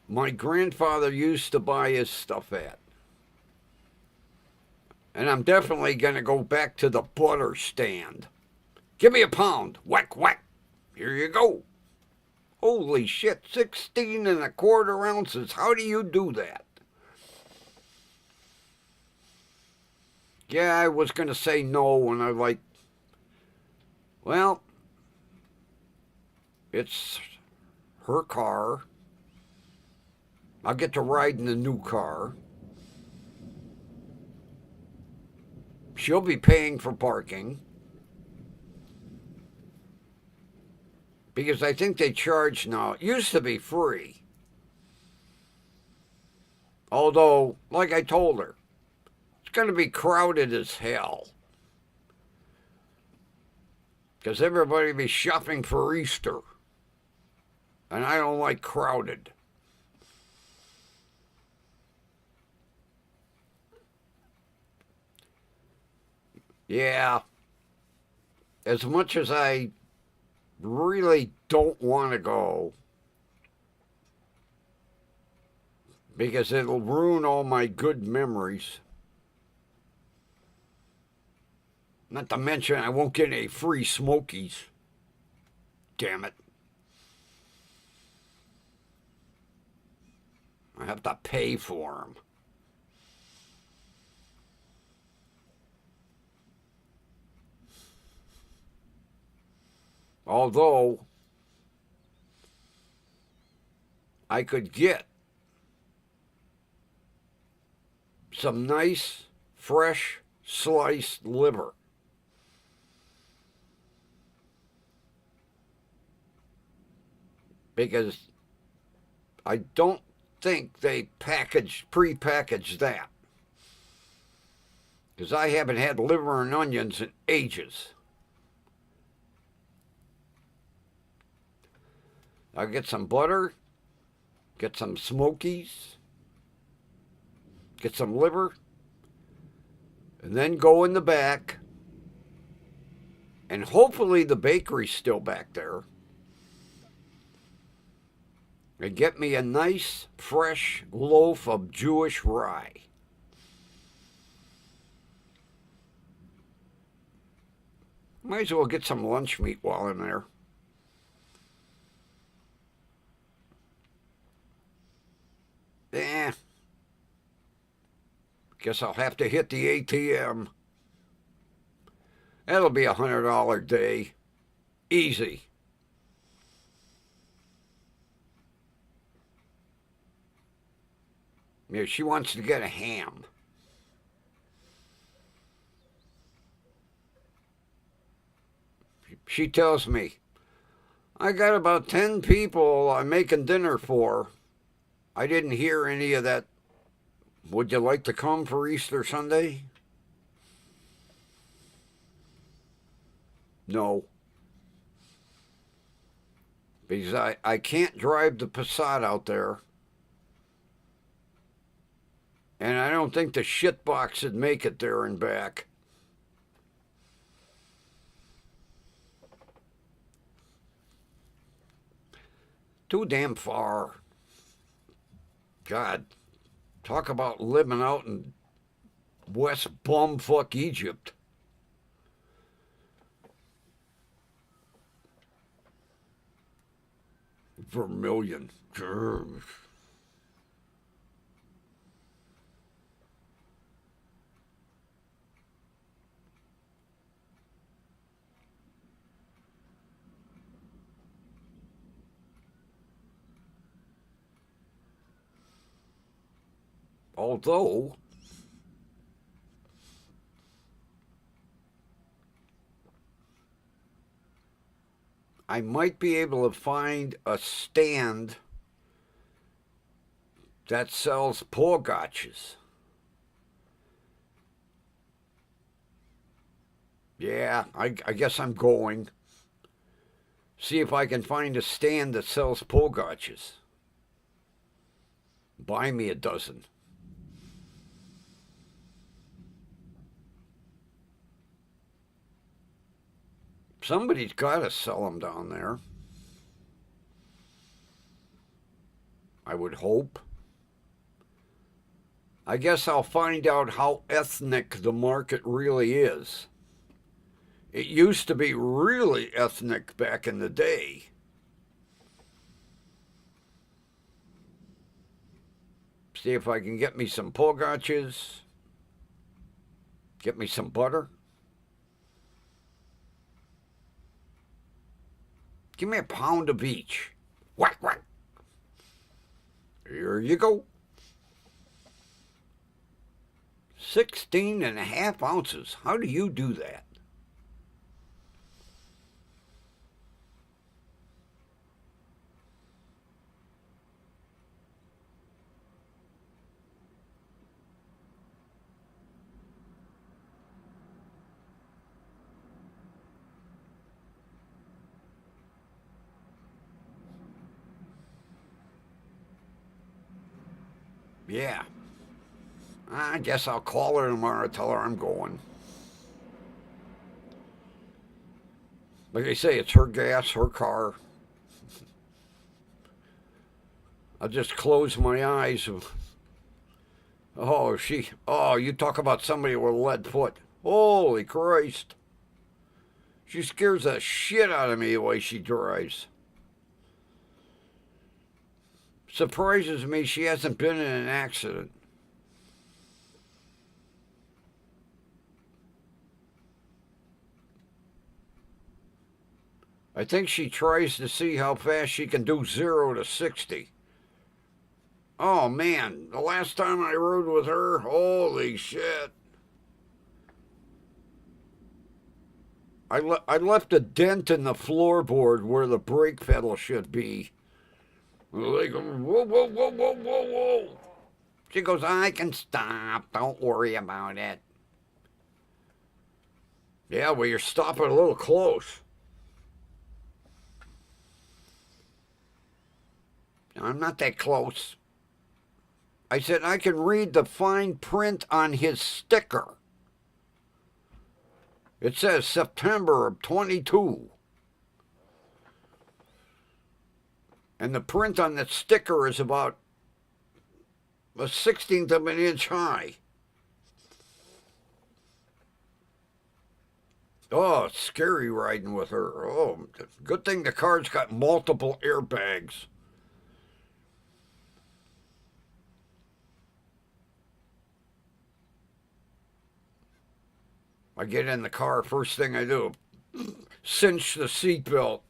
[SPEAKER 3] my grandfather used to buy his stuff at. And I'm definitely going to go back to the butter stand. Give me a pound. Whack, whack. Here you go. Holy shit, 16 1/4 ounces. How do you do that? Yeah, I was going to say no, and I'm like, well, it's her car. I'll get to ride in the new car. She'll be paying for parking. Because I think they charge now. It used to be free. Although, like I told her, it's going to be crowded as hell. Because everybody will be shopping for Easter. And I don't like crowded. Yeah. As much as I really don't want to go, because it'll ruin all my good memories. Not to mention I won't get any free Smokies. Damn it. I have to pay for them. Although I could get some nice, fresh, sliced liver. Because I don't think they pre-package that. Because I haven't had liver and onions in ages. I'll get some butter, get some Smokies, get some liver, and then go in the back, and hopefully the bakery's still back there, and get me a nice, fresh loaf of Jewish rye. Might as well get some lunch meat while I'm there. Guess I'll have to hit the ATM. That'll be $100 day. Easy. Yeah, she wants to get a ham. She tells me, I got about 10 people I'm making dinner for. I didn't hear any of that. Would you like to come for Easter Sunday? No. Because I can't drive the Passat out there. And I don't think the shitbox would make it there and back. Too damn far. God, talk about living out in West Bumfuck Egypt. Vermilion. Although I might be able to find a stand that sells porgotches. Yeah, I guess I'm going. See if I can find a stand that sells porgotches. Buy me a dozen. Somebody's got to sell them down there. I would hope. I guess I'll find out how ethnic the market really is. It used to be really ethnic back in the day. See if I can get me some porgotches. Get me some butter. Give me a pound of each. Whack, whack. Here you go. 16.5 ounces. How do you do that? Yeah. I guess I'll call her tomorrow, tell her I'm going. Like I say, it's her gas, her car. I'll just close my eyes. Oh, you talk about somebody with a lead foot. Holy Christ. She scares the shit out of me the way she drives. Surprises me she hasn't been in an accident. I think she tries to see how fast she can do 0 to 60. Oh man, the last time I rode with her, holy shit. I left a dent in the floorboard where the brake pedal should be. Like, whoa, whoa, whoa, whoa, whoa, whoa. She goes, I can stop. Don't worry about it. Yeah, well, you're stopping a little close. I'm not that close. I said, I can read the fine print on his sticker. It says September of 22. And the print on that sticker is about a 16th of an inch high. Oh, it's scary riding with her. Oh, good thing the car's got multiple airbags. I get in the car, first thing I do, cinch the seatbelt.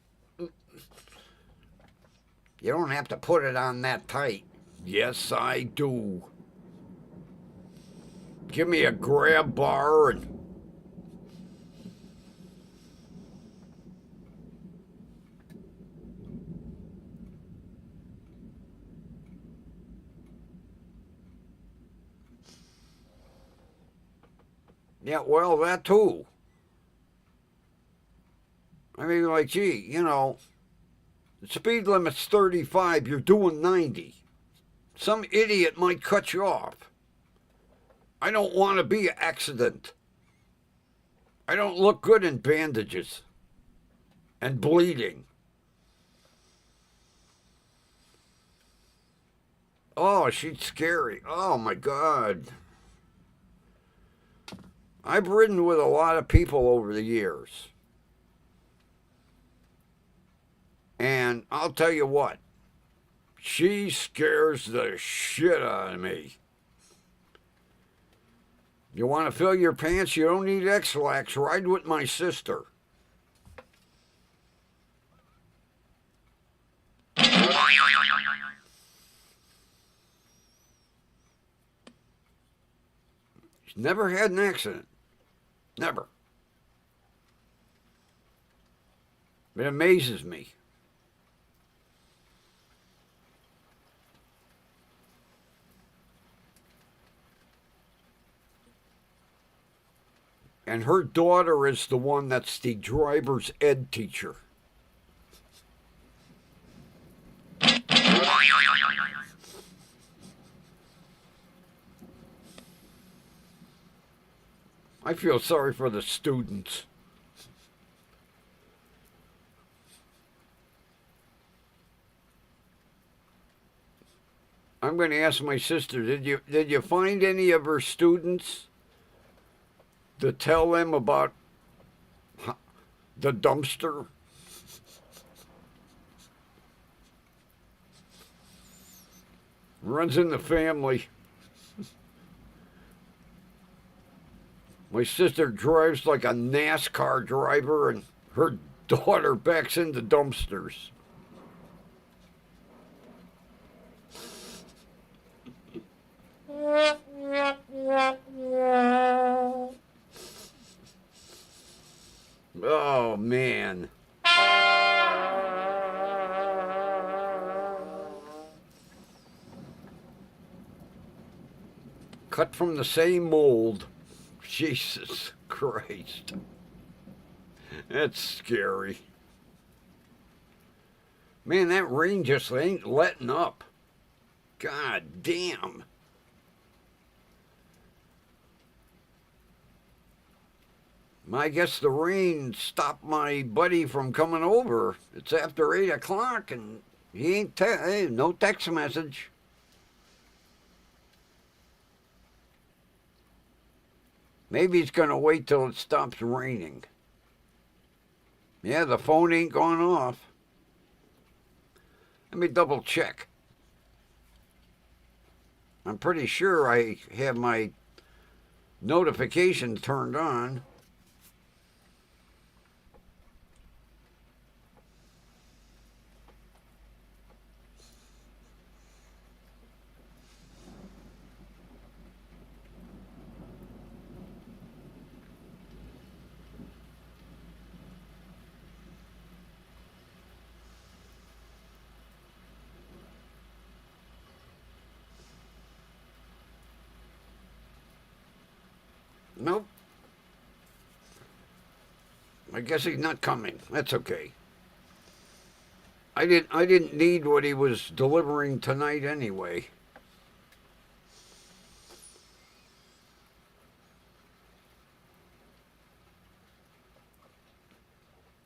[SPEAKER 3] You don't have to put it on that tight. Yes, I do. Give me a grab bar and... Yeah, well, that too. I mean, like, gee, you know, the speed limit's 35, you're doing 90. Some idiot might cut you off. I don't want to be an accident. I don't look good in bandages and bleeding. Oh, she's scary. Oh, my God. I've ridden with a lot of people over the years. And I'll tell you what, she scares the shit out of me. You want to fill your pants? You don't need X-Lax. Ride with my sister. She's never had an accident. Never. It amazes me. And her daughter is the one that's the driver's ed teacher. I feel sorry for the students. I'm going to ask my sister, did you find any of her students to tell them about the dumpster? Runs in the family. My sister drives like a NASCAR driver, and her daughter backs into dumpsters. Oh, man. Cut from the same mold. Jesus Christ. That's scary. Man, that rain just ain't letting up. God damn. I guess the rain stopped my buddy from coming over. It's after 8 o'clock and he ain't hey, no text message. Maybe he's going to wait till it stops raining. Yeah, the phone ain't gone off. Let me double check. I'm pretty sure I have my notifications turned on. Nope. I guess he's not coming. That's okay. I didn't need what he was delivering tonight anyway.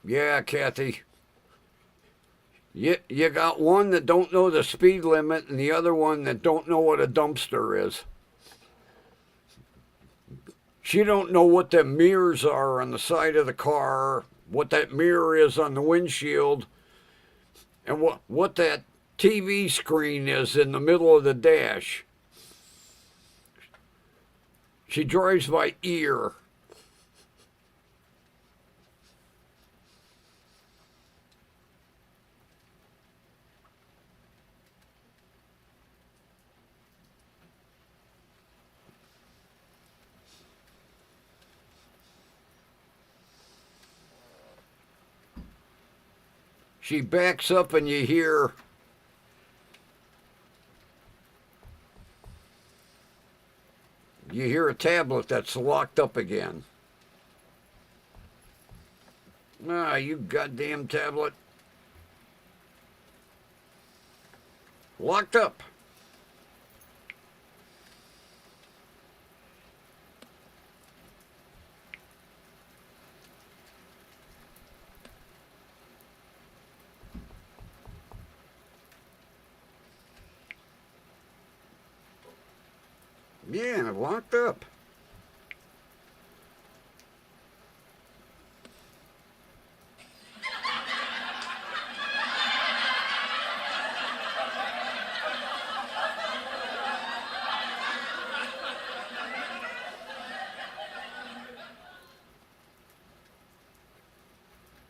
[SPEAKER 3] Yeah, Kathy. You got one that don't know the speed limit and the other one that don't know what a dumpster is. She don't know what the mirrors are on the side of the car, what that mirror is on the windshield, and what that TV screen is in the middle of the dash. She drives by ear. She backs up and you hear a tablet that's locked up again. Ah, you goddamn tablet. Locked up. Yeah, locked up.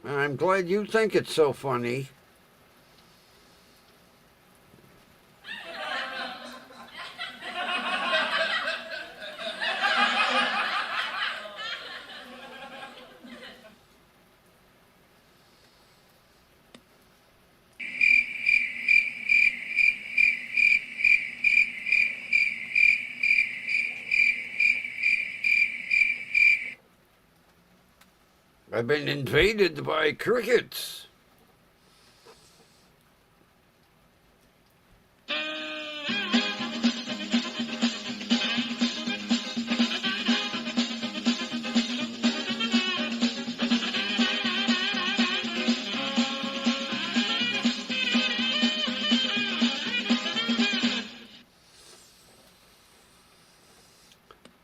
[SPEAKER 3] I'm glad you think it's so funny. I've been invaded by crickets.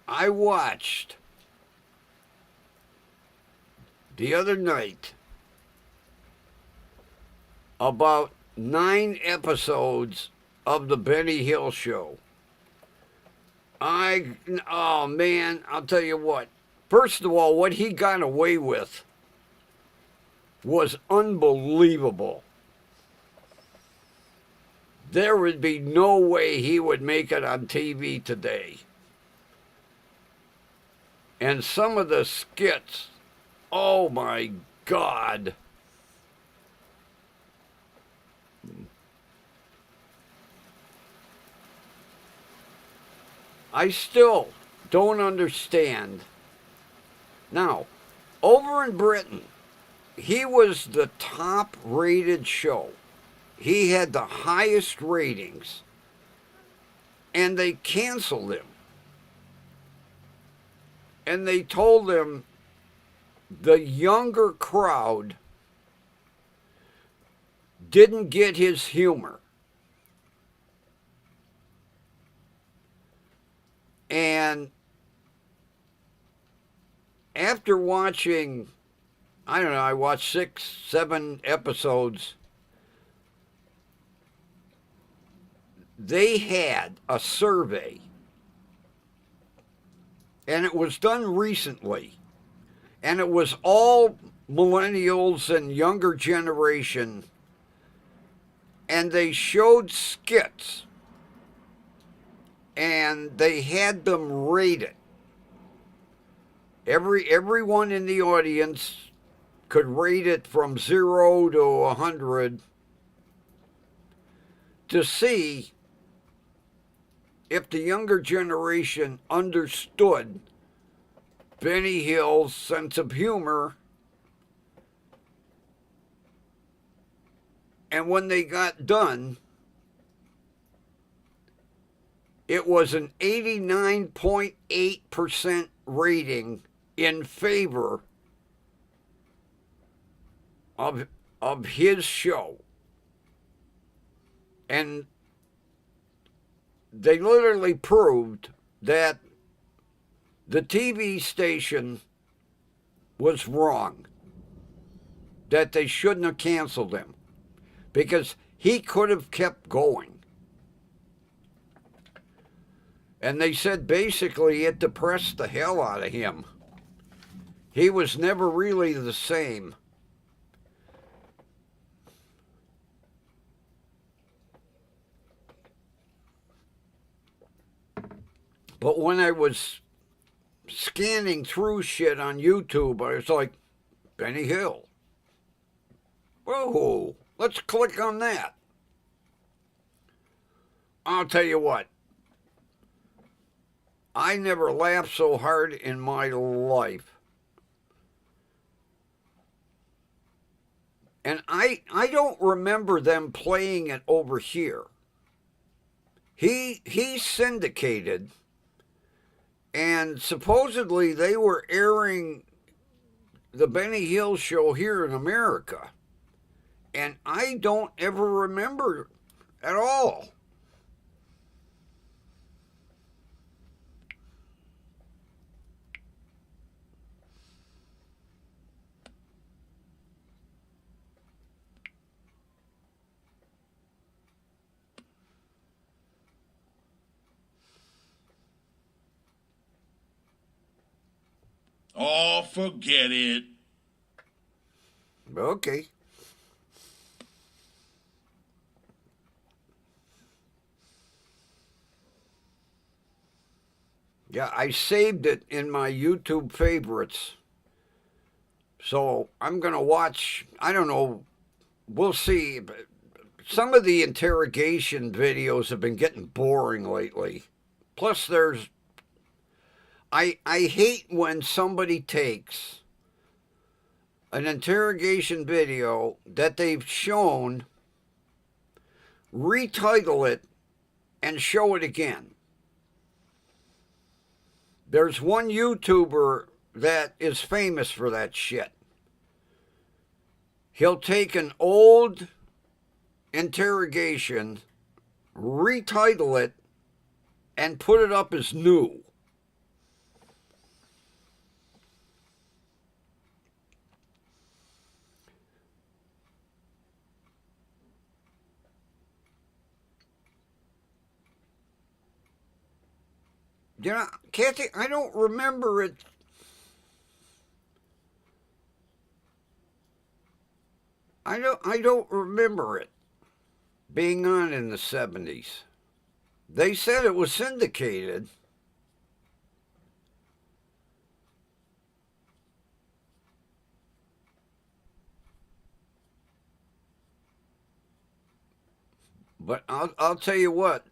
[SPEAKER 3] I watched the other night about 9 episodes of the Benny Hill Show. Oh man, I'll tell you what. First of all, what he got away with was unbelievable. There would be no way he would make it on TV today. And some of the skits, oh my God. I still don't understand. Now, over in Britain, he was the top rated show. He had the highest ratings. And they canceled him. And they told him the younger crowd didn't get his humor. And after watching, I don't know, I watched 6, 7 episodes, they had a survey, and it was done recently, and it was all millennials and younger generation, and they showed skits, and they had them rate it. Everyone in the audience could rate it from 0 to 100 to see if the younger generation understood Benny Hill's sense of humor. And when they got done, it was an 89.8% rating in favor of his show. And they literally proved that the TV station was wrong, that they shouldn't have canceled him, because he could have kept going. And they said basically it depressed the hell out of him. He was never really the same. But when I was scanning through shit on YouTube, I was like, Benny Hill. Whoa, let's click on that. I'll tell you what. I never laughed so hard in my life. And I don't remember them playing it over here. He syndicated, and supposedly they were airing the Benny Hill show here in America. And I don't ever remember at all.
[SPEAKER 2] Oh, forget it.
[SPEAKER 3] Okay. Yeah, I saved it in my YouTube favorites. So I'm going to watch, I don't know, we'll see. Some of the interrogation videos have been getting boring lately. Plus there's, I hate when somebody takes an interrogation video that they've shown, retitle it, and show it again. There's one YouTuber that is famous for that shit. He'll take an old interrogation, retitle it, and put it up as new. You know, Kathy, I don't remember it I don't remember it being on in the 70s. They said it was syndicated. But I'll tell you what.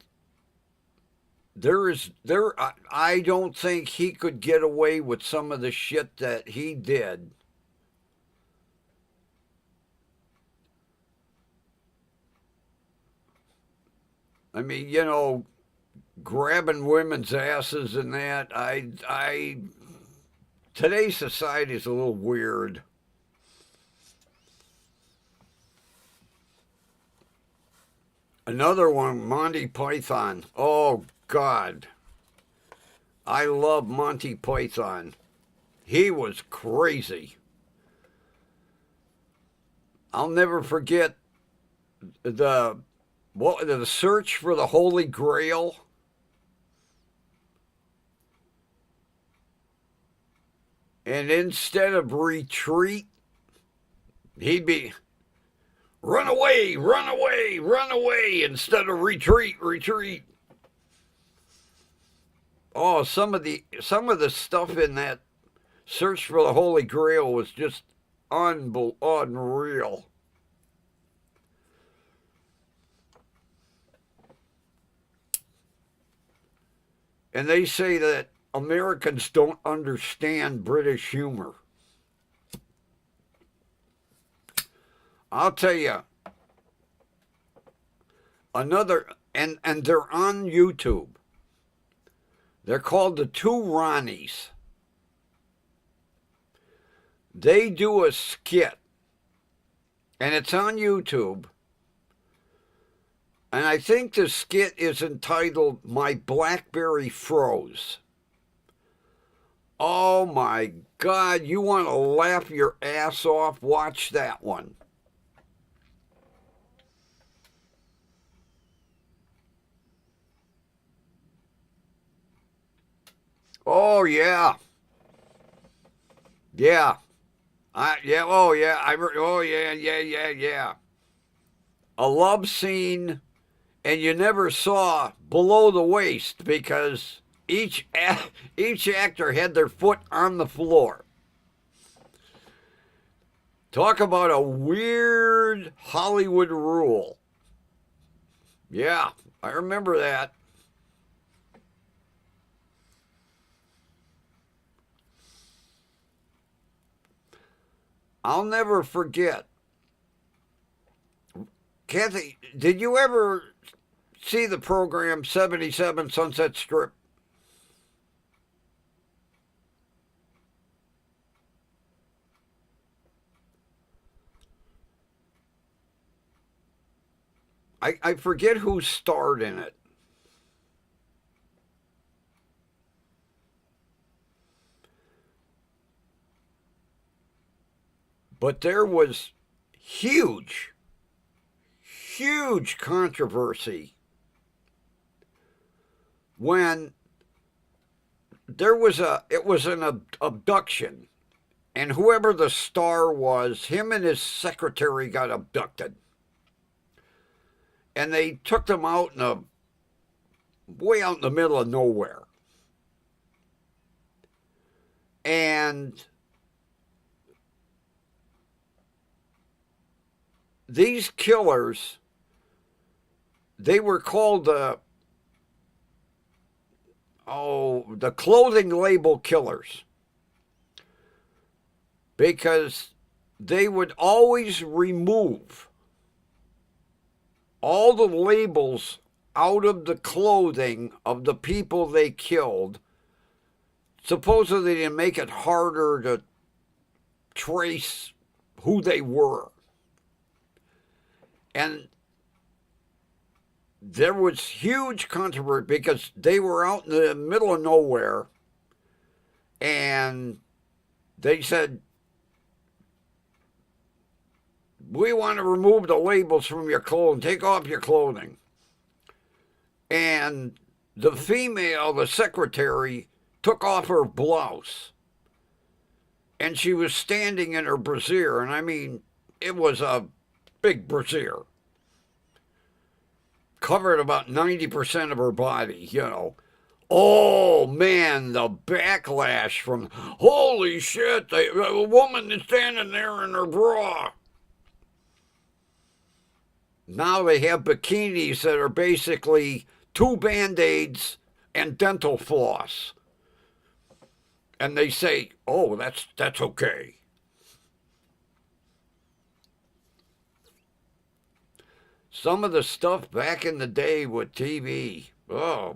[SPEAKER 3] I don't think he could get away with some of the shit that he did. I mean, grabbing women's asses and that. Today's society is a little weird. Another one, Monty Python. Oh, God. I love Monty Python. He was crazy. I'll never forget the search for the Holy Grail. And instead of retreat, he'd be run away, run away, run away, instead of retreat, retreat. Oh, some of the stuff in that search for the Holy Grail was just unreal. And they say that Americans don't understand British humor. I'll tell you, another, and they're on YouTube. They're called the Two Ronnies. They do a skit, and it's on YouTube. And I think the skit is entitled My Blackberry Froze. Oh my God, you want to laugh your ass off? Watch that one. Oh yeah. Yeah. Oh yeah. A love scene, and you never saw below the waist because each actor had their foot on the floor. Talk about a weird Hollywood rule. Yeah, I remember that. I'll never forget. Kathy, did you ever see the program 77 Sunset Strip? I forget who starred in it. But there was huge controversy when it was an abduction, and whoever the star was, him and his secretary got abducted. And they took them out way out in the middle of nowhere. And these killers, they were called the clothing label killers, because they would always remove all the labels out of the clothing of the people they killed, supposedly to make it harder to trace who they were. And there was huge controversy because they were out in the middle of nowhere, and they said, we want to remove the labels from your clothing. Take off your clothing. And the female, the secretary, took off her blouse. And she was standing in her brassiere. And I mean, it was a big brassiere. Covered about 90% of her body, you know. Oh, man, the backlash from, holy shit, a woman is standing there in her bra. Now they have bikinis that are basically 2 Band-Aids and dental floss. And they say, oh, that's okay. Some of the stuff back in the day with TV, oh.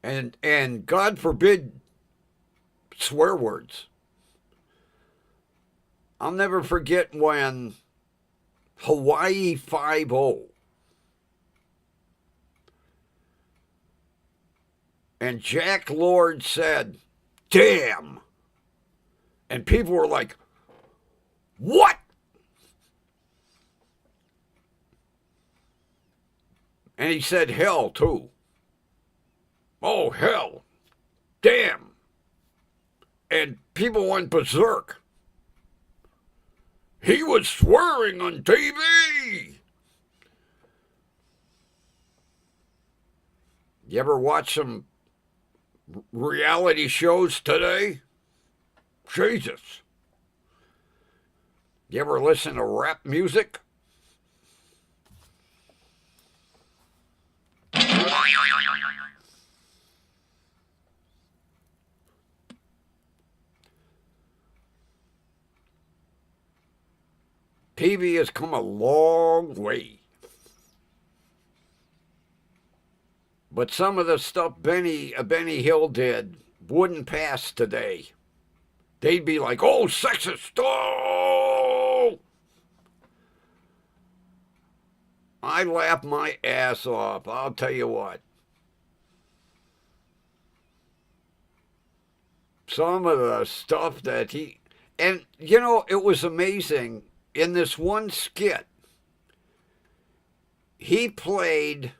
[SPEAKER 3] And God forbid swear words. I'll never forget when Hawaii 5-0 and Jack Lord said, damn. And people were like, what? And he said hell, too. Oh, hell. Damn. And people went berserk. He was swearing on TV. You ever watch some reality shows today? Jesus. You ever listen to rap music? TV has come a long way. But some of the stuff Benny Hill did wouldn't pass today. They'd be like, oh, sexist. Oh! I laugh my ass off, I'll tell you what. Some of the stuff that he... And, you know, it was amazing. In this one skit, he played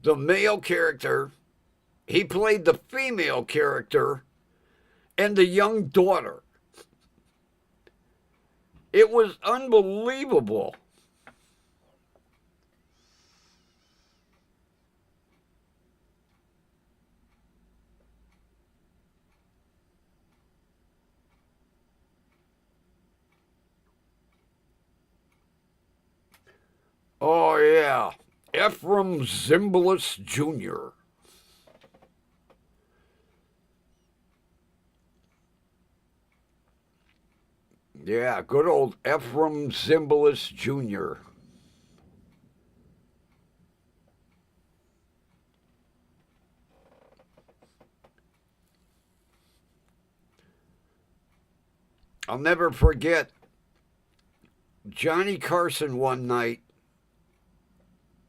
[SPEAKER 3] the male character, he played the female character, and the young daughter. It was unbelievable. Oh, yeah. Ephraim Zimbalist Jr. Yeah, good old Ephraim Zimbalist Jr. I'll never forget Johnny Carson one night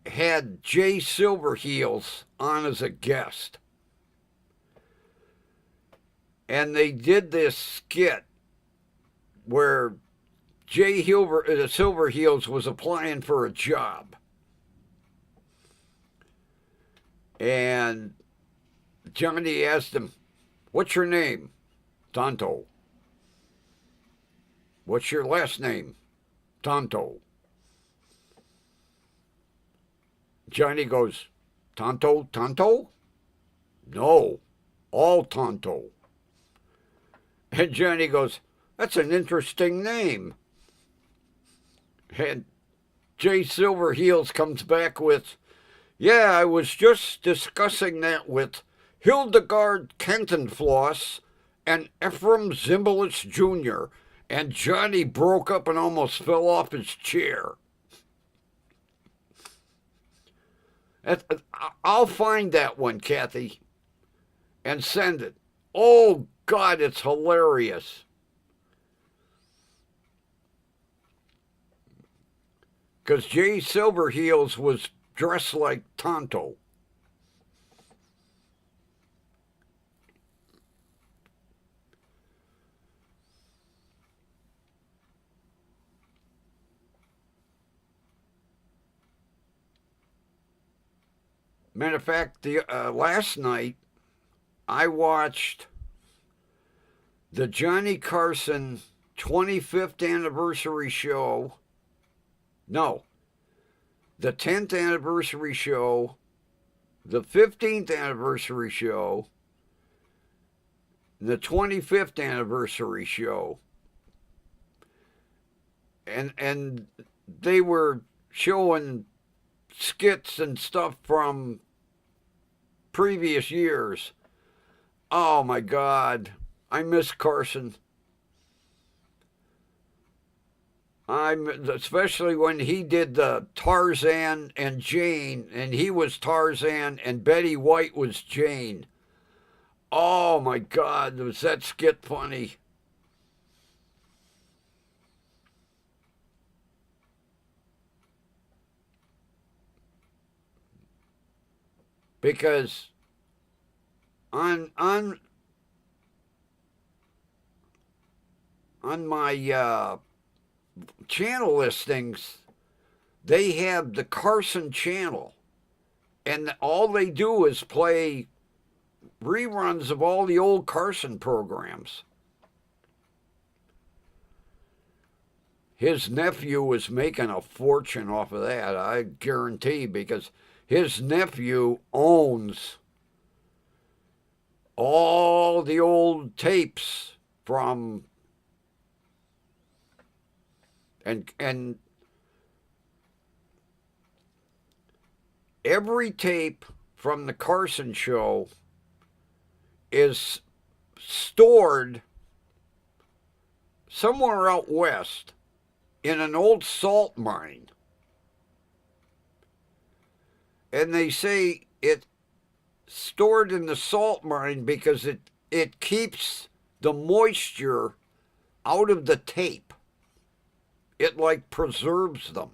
[SPEAKER 3] had Jay Silverheels on as a guest. And they did this skit where Jay Silverheels was applying for a job. And Johnny asked him, what's your name? Tonto. What's your last name? Tonto. Johnny goes, Tonto, Tonto? No, all Tonto. And Johnny goes, that's an interesting name. And Jay Silverheels comes back with, yeah, I was just discussing that with Hildegard Kentenfloss and Ephraim Zimbalist Jr., and Johnny broke up and almost fell off his chair. I'll find that one, Kathy, and send it. Oh, God, it's hilarious. Because Jay Silverheels was dressed like Tonto. Matter of fact, last night I watched the Johnny Carson 25th anniversary show. No, the 10th anniversary show, the 15th anniversary show, the 25th anniversary show. And they were showing skits and stuff from previous years. Oh my God, I miss Carson. Especially when he did the Tarzan and Jane, and he was Tarzan and Betty White was Jane. Oh my God, was that skit funny? Because on my channel listings, they have the Carson channel, and all they do is play reruns of all the old Carson programs. His nephew was making a fortune off of that, I guarantee, because his nephew owns all the old tapes from and every tape from the Carson show is stored somewhere out west in an old salt mine. And they say it's stored in the salt mine because it keeps the moisture out of the tape. It like preserves them.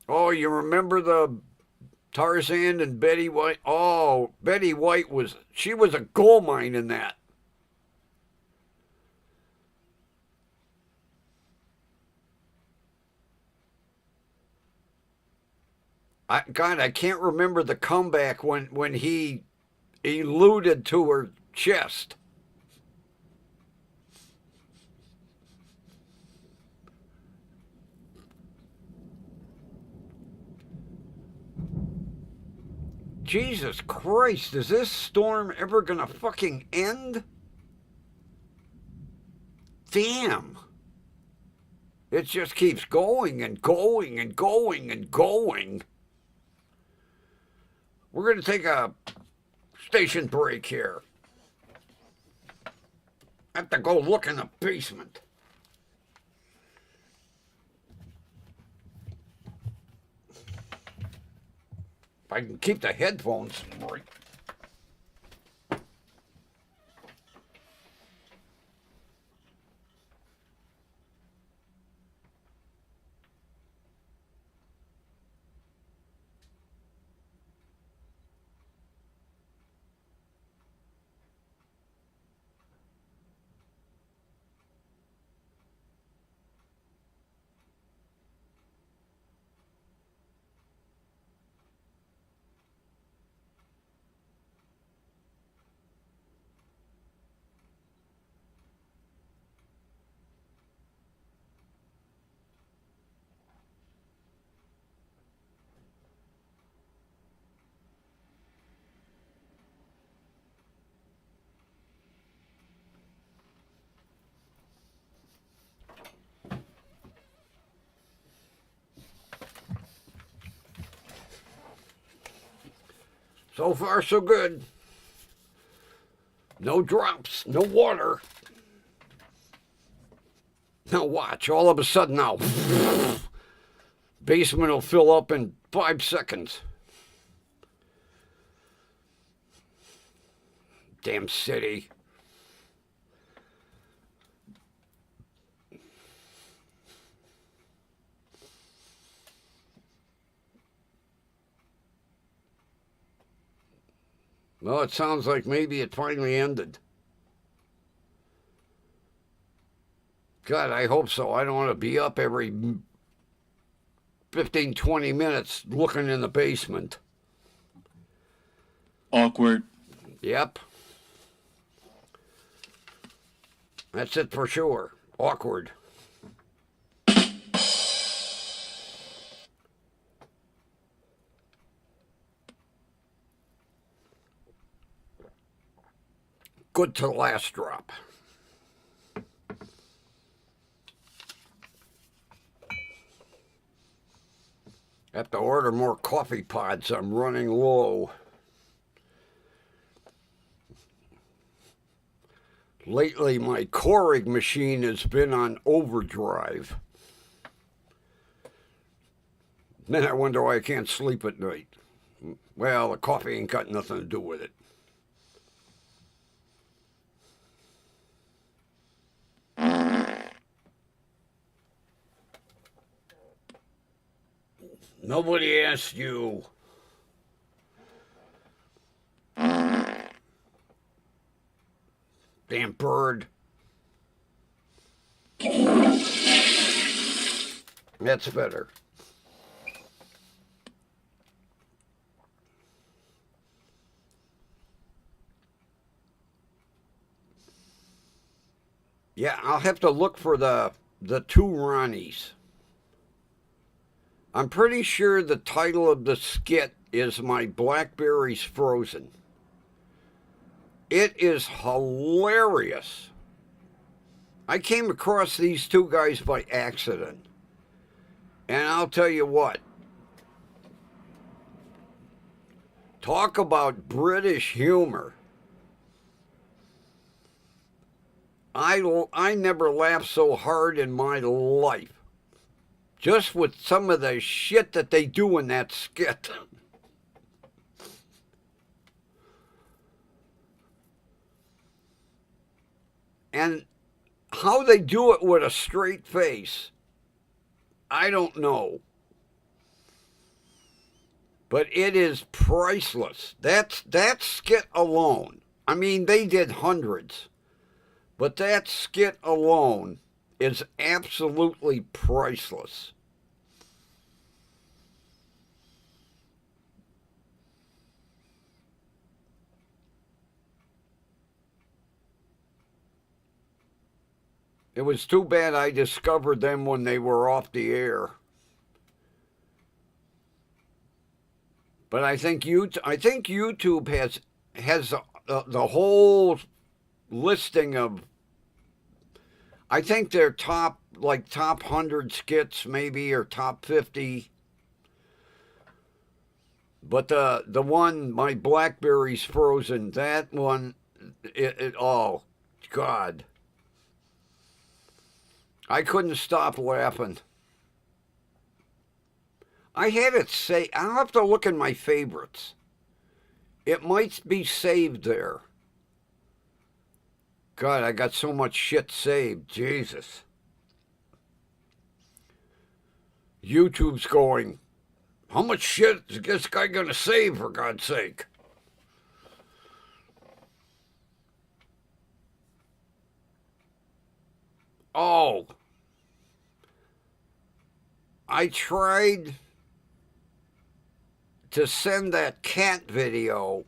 [SPEAKER 3] Oh, you remember the Tarzan and Betty White? Oh, Betty White she was a gold mine in that. God, I can't remember the comeback when he alluded to her chest. Jesus Christ, is this storm ever gonna fucking end? Damn. It just keeps going and going and going and going. We're going to take a station break here. I have to go look in the basement. If I can keep the headphones right. So far, so good. No drops, no water. Now watch, all of a sudden now, basement will fill up in 5 seconds. Damn city. Well, it sounds like maybe it finally ended. God, I hope so. I don't want to be up every 15, 20 minutes looking in the basement.
[SPEAKER 2] Awkward.
[SPEAKER 3] Yep. That's it for sure. Awkward. Good to the last drop. Have to order more coffee pods. I'm running low. Lately, my Keurig machine has been on overdrive. Then I wonder why I can't sleep at night. Well, the coffee ain't got nothing to do with it. Nobody asked you. Damn bird. That's better. Yeah, I'll have to look for the two Ronnies. I'm pretty sure the title of the skit is My Blackberries Frozen. It is hilarious. I came across these two guys by accident. And I'll tell you what. Talk about British humor. I never laughed so hard in my life. Just with some of the shit that they do in that skit. And how they do it with a straight face, I don't know. But it is priceless. That skit alone. I mean, they did hundreds. But that skit alone is absolutely priceless. It was too bad I discovered them when they were off the air. But I think YouTube has the whole listing of. I think their top 100 skits maybe, or top 50. But the one, My Blackberries Frozen, that one, oh God. I couldn't stop laughing. I had it say, I'll have to look in my favorites. It might be saved there. God, I got so much shit saved. Jesus. YouTube's going, how much shit is this guy going to save, for God's sake? Oh. I tried to send that cat video,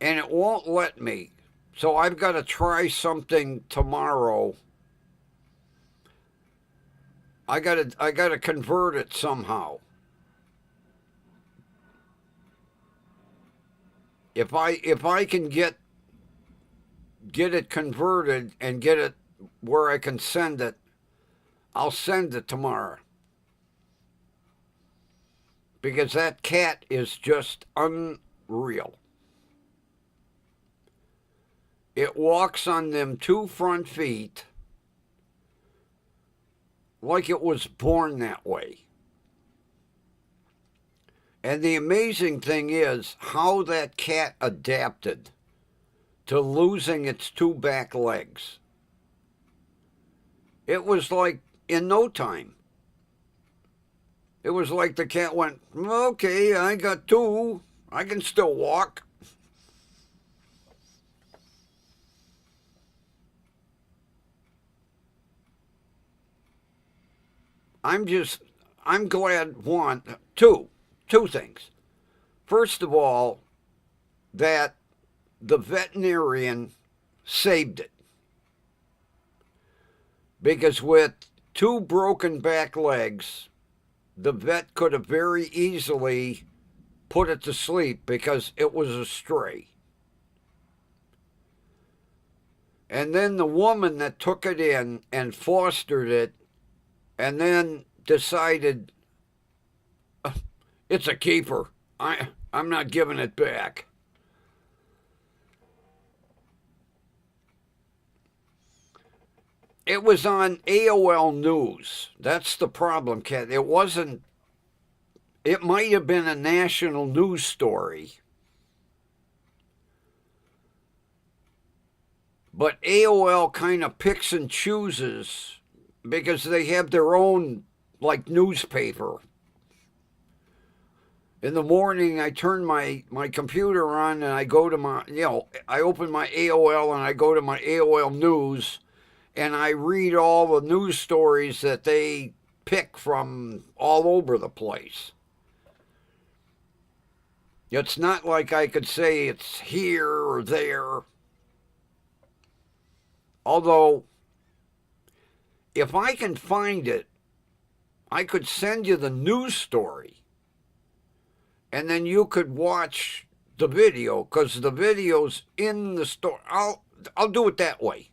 [SPEAKER 3] and it won't let me. So I've got to try something tomorrow. I gotta convert it somehow. If I can get it converted and get it where I can send it, I'll send it tomorrow. Because that cat is just unreal. It walks on them two front feet like it was born that way. And the amazing thing is how that cat adapted to losing its two back legs. It was like in no time. It was like the cat went, okay, I got two. I can still walk. I'm glad, two things. First of all, that the veterinarian saved it. Because with 2 broken back legs, the vet could have very easily put it to sleep because it was a stray. And then the woman that took it in and fostered it and then decided, it's a keeper. I'm not giving it back. It was on AOL News. That's the problem, Kat. It wasn't, it might have been a national news story. But AOL kind of picks and chooses because they have their own, like, newspaper. In the morning, I turn my computer on and I go to my, I open my AOL and I go to my AOL News and I read all the news stories that they pick from all over the place. It's not like I could say it's here or there. Although, if I can find it, I could send you the news story. And then you could watch the video, because the video's in the story. I'll do it that way.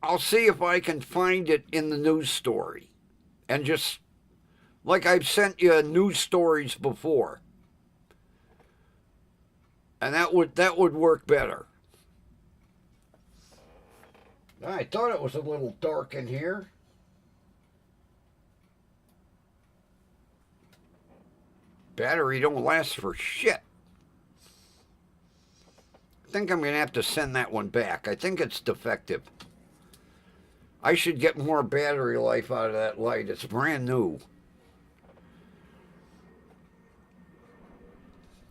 [SPEAKER 3] I'll see if I can find it in the news story. And just, like I've sent you news stories before. And that would work better. I thought it was a little dark in here. Battery don't last for shit. I think I'm going to have to send that one back. I think it's defective. I should get more battery life out of that light. It's brand new.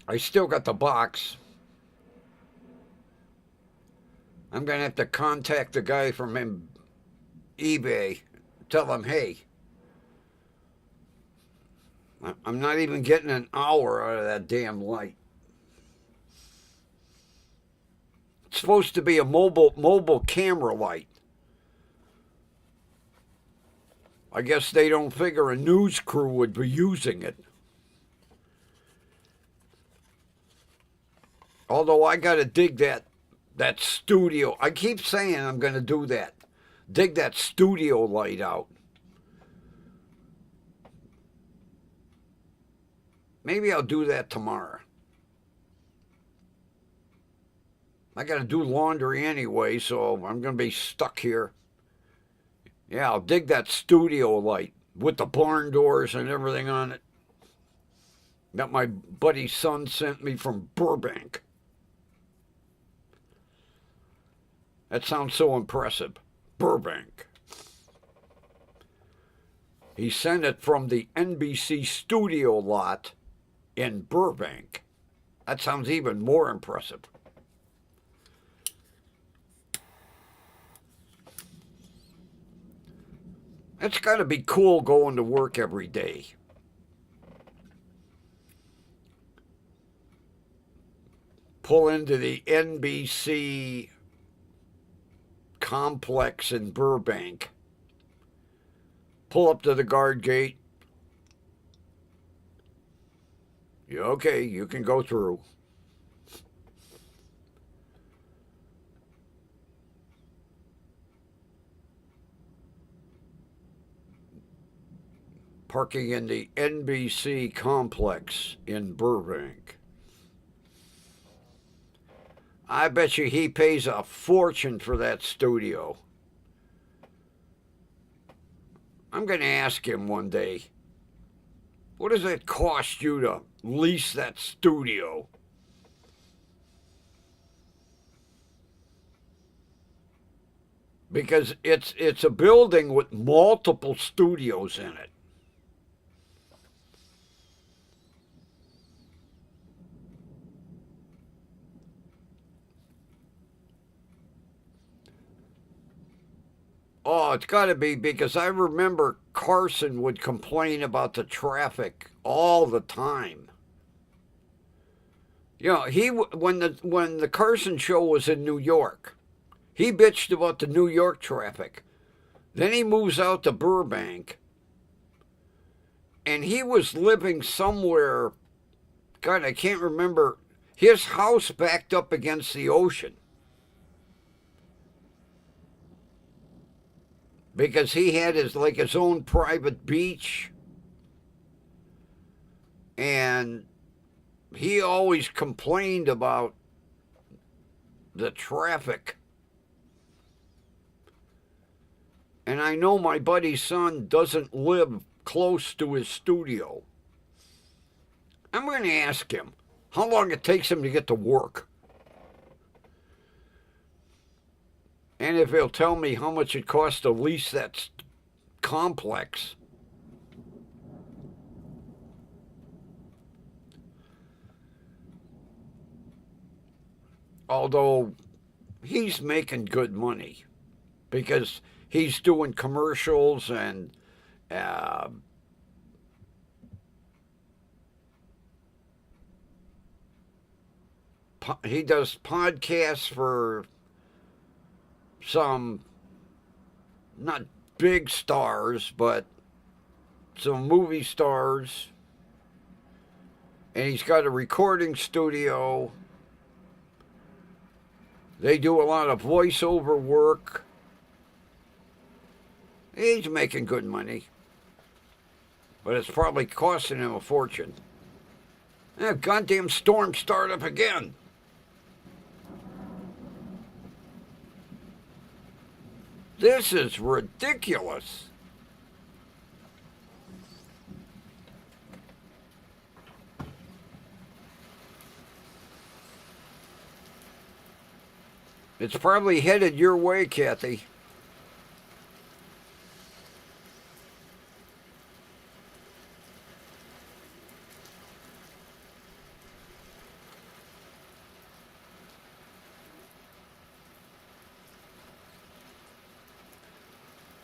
[SPEAKER 3] I still got the box. I'm going to have to contact the guy from eBay. Tell him, hey, I'm not even getting an hour out of that damn light. It's supposed to be a mobile camera light. I guess they don't figure a news crew would be using it. Although I got to dig that studio. I keep saying I'm going to do that. Dig that studio light out. Maybe I'll do that tomorrow. I got to do laundry anyway, so I'm going to be stuck here. Yeah, I'll dig that studio light with the barn doors and everything on it that my buddy's son sent me from Burbank. That sounds so impressive. Burbank. He sent it from the NBC studio lot in Burbank. That sounds even more impressive. It's got to be cool going to work every day. Pull into the NBC complex in Burbank. Pull up to the guard gate. Yeah, okay, you can go through. Parking in the NBC complex in Burbank. I bet you he pays a fortune for that studio. I'm going to ask him one day, what does it cost you to lease that studio? Because it's a building with multiple studios in it. Oh, it's got to be, because I remember Carson would complain about the traffic all the time. You know, when the Carson show was in New York, he bitched about the New York traffic. Then he moves out to Burbank, and he was living somewhere. God, I can't remember. His house backed up against the ocean because he had his own private beach, and he always complained about the traffic. And I know my buddy's son doesn't live close to his studio. I'm going to ask him how long it takes him to get to work. And if he'll tell me how much it costs to lease that complex. Although he's making good money because he's doing commercials and he does podcasts for some not big stars, but some movie stars. And he's got a recording studio. They do a lot of voiceover work. He's making good money. But it's probably costing him a fortune. That goddamn storm started up again. This is ridiculous. It's probably headed your way, Kathy.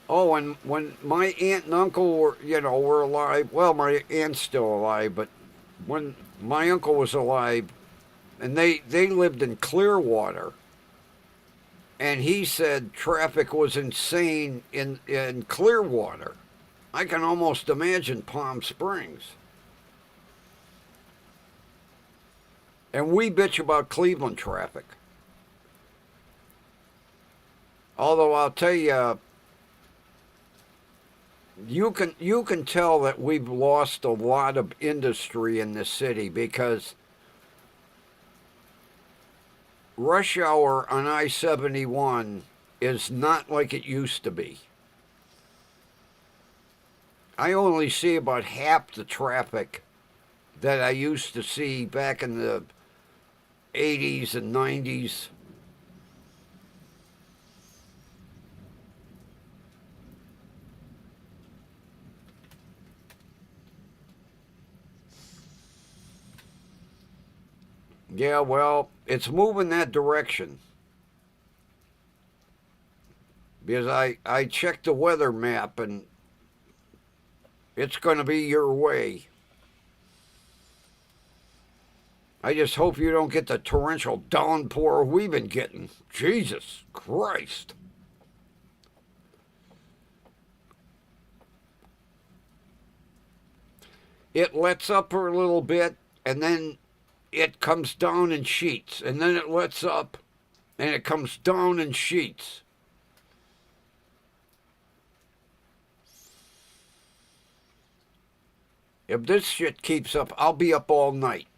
[SPEAKER 3] Oh, and when my aunt and uncle were alive, well, my aunt's still alive, but when my uncle was alive, and they lived in Clearwater, and he said traffic was insane in Clearwater. I can almost imagine Palm Springs. And we bitch about Cleveland traffic. Although I'll tell you, you can tell that we've lost a lot of industry in this city because rush hour on I-71 is not like it used to be. I only see about half the traffic that I used to see back in the 80s and 90s. Yeah, well, it's moving that direction. Because I checked the weather map and it's going to be your way. I just hope you don't get the torrential downpour we've been getting. Jesus Christ. It lets up for a little bit and then it comes down in sheets, and then it lets up, and it comes down in sheets. If this shit keeps up, I'll be up all night.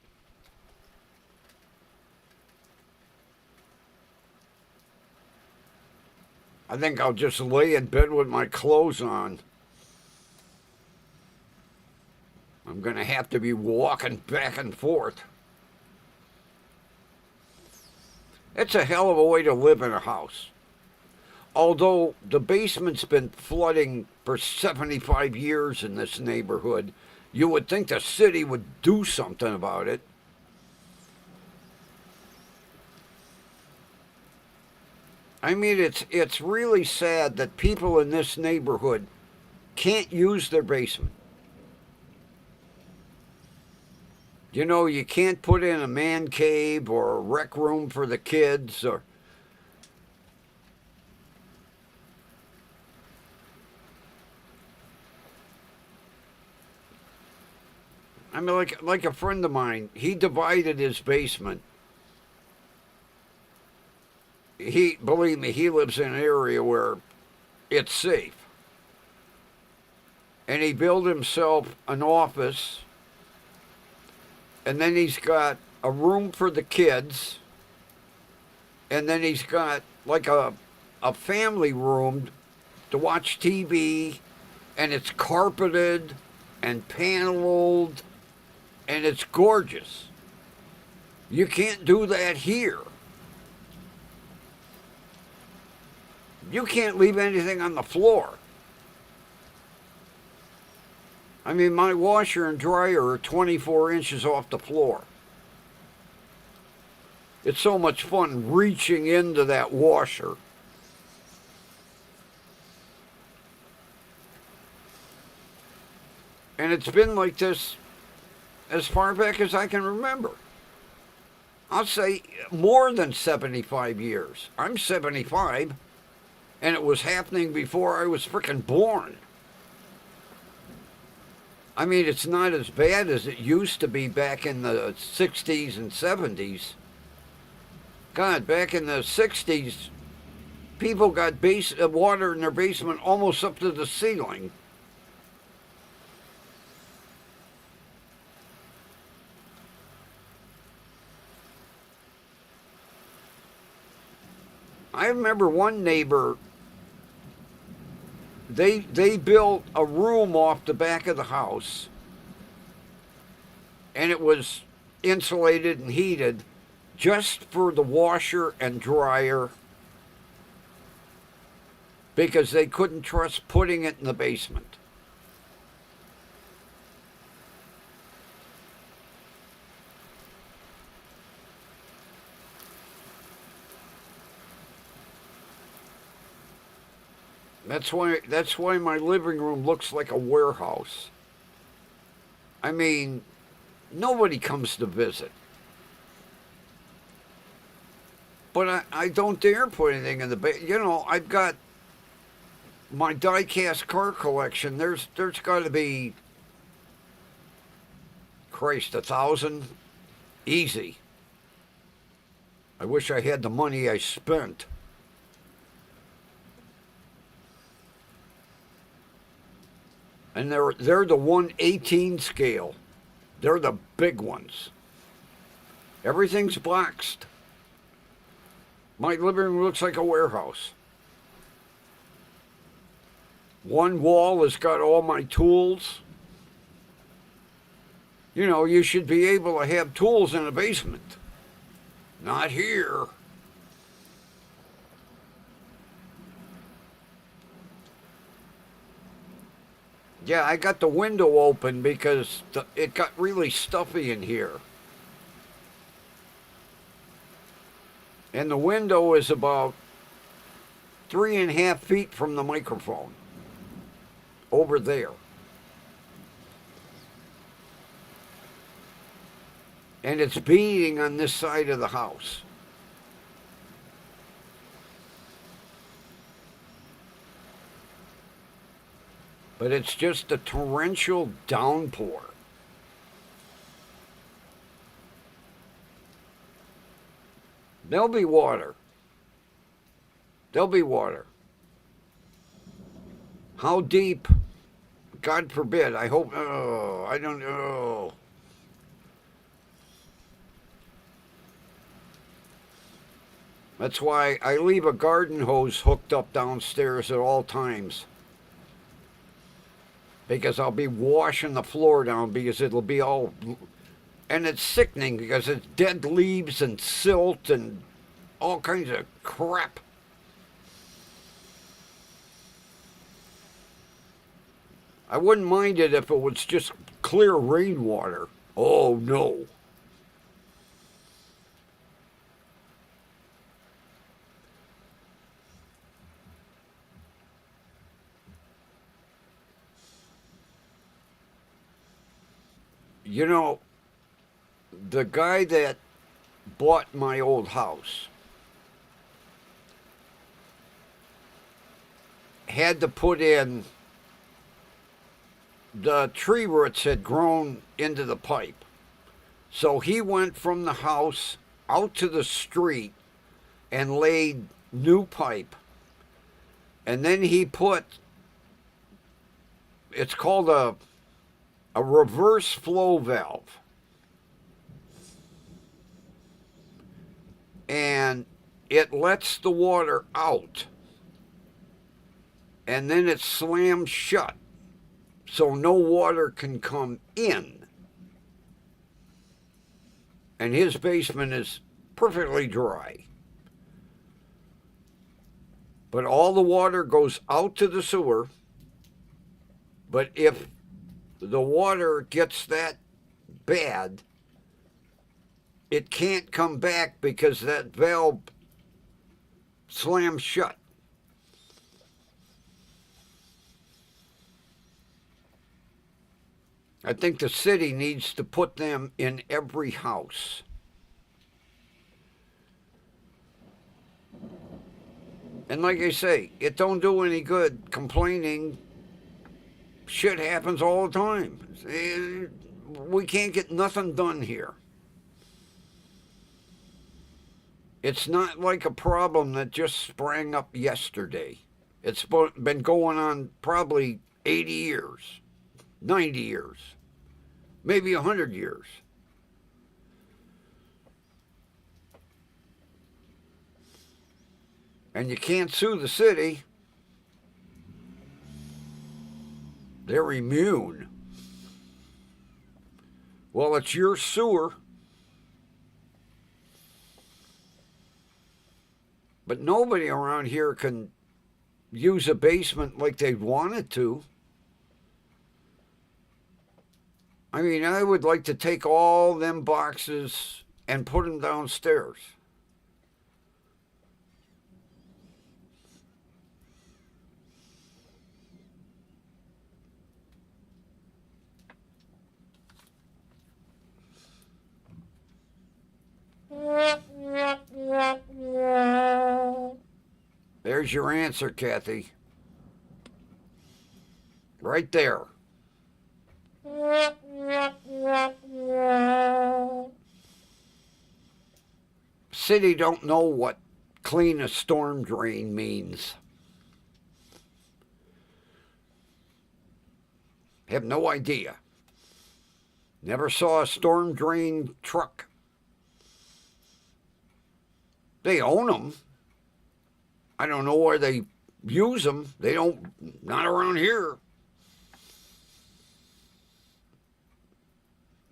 [SPEAKER 3] I think I'll just lay in bed with my clothes on. I'm going to have to be walking back and forth. It's a hell of a way to live in a house. Although the basement's been flooding for 75 years in this neighborhood, you would think the city would do something about it. I mean, it's really sad that people in this neighborhood can't use their basement. You know, you can't put in a man cave or a rec room for the kids or. I mean, like a friend of mine, he divided his basement. Believe me, he lives in an area where it's safe. And he built himself an office, and then he's got a room for the kids, and then he's got like a family room to watch TV, and it's carpeted and paneled, and it's gorgeous. You can't do that here. You can't leave anything on the floor. I mean, my washer and dryer are 24 inches off the floor. It's so much fun reaching into that washer. And it's been like this as far back as I can remember. I'll say more than 75 years. I'm 75, and it was happening before I was frickin' born. I mean, it's not as bad as it used to be back in the 60s and 70s. God, back in the 60s, people got water in their basement almost up to the ceiling. I remember one neighbor, they built a room off the back of the house, and it was insulated and heated just for the washer and dryer because they couldn't trust putting it in the basement. That's why my living room looks like a warehouse. I mean, nobody comes to visit. But I don't dare put anything in the basement. You know, I've got my die-cast car collection. There's got to be, Christ, 1,000? Easy. I wish I had the money I spent. And they're the 1/18 scale. They're the big ones. Everything's boxed. My living room looks like a warehouse. One wall has got all my tools. You know, you should be able to have tools in a basement. Not here. Yeah, I got the window open because it got really stuffy in here. And the window is about 3.5 feet from the microphone. Over there. And it's beating on this side of the house. But it's just a torrential downpour. There'll be water. There'll be water. How deep? God forbid. I hope. Oh, I don't know. That's why I leave a garden hose hooked up downstairs at all times. Because I'll be washing the floor down because it'll be all. And it's sickening because it's dead leaves and silt and all kinds of crap. I wouldn't mind it if it was just clear rainwater. Oh, no. You know, the guy that bought my old house had to put in, the tree roots had grown into the pipe. So he went from the house out to the street and laid new pipe. And then he put, it's called a reverse flow valve. And it lets the water out. And then it slams shut so no water can come in. And his basement is perfectly dry. But all the water goes out to the sewer. But if the water gets that bad, it can't come back because that valve slams shut. I think the city needs to put them in every house. And like I say, it don't do any good complaining. Shit happens all the time. We can't get nothing done here. It's not like a problem that just sprang up yesterday. It's been going on probably 80 years, 90 years, maybe 100 years. And you can't sue the city. They're immune. Well, it's your sewer. But nobody around here can use a basement like they wanted to. I mean, I would like to take all them boxes and put them downstairs. There's your answer, Kathy. Right there. City don't know what clean a storm drain means. Have no idea. Never saw a storm drain truck. They own them. I don't know where they use them. They don't, not around here.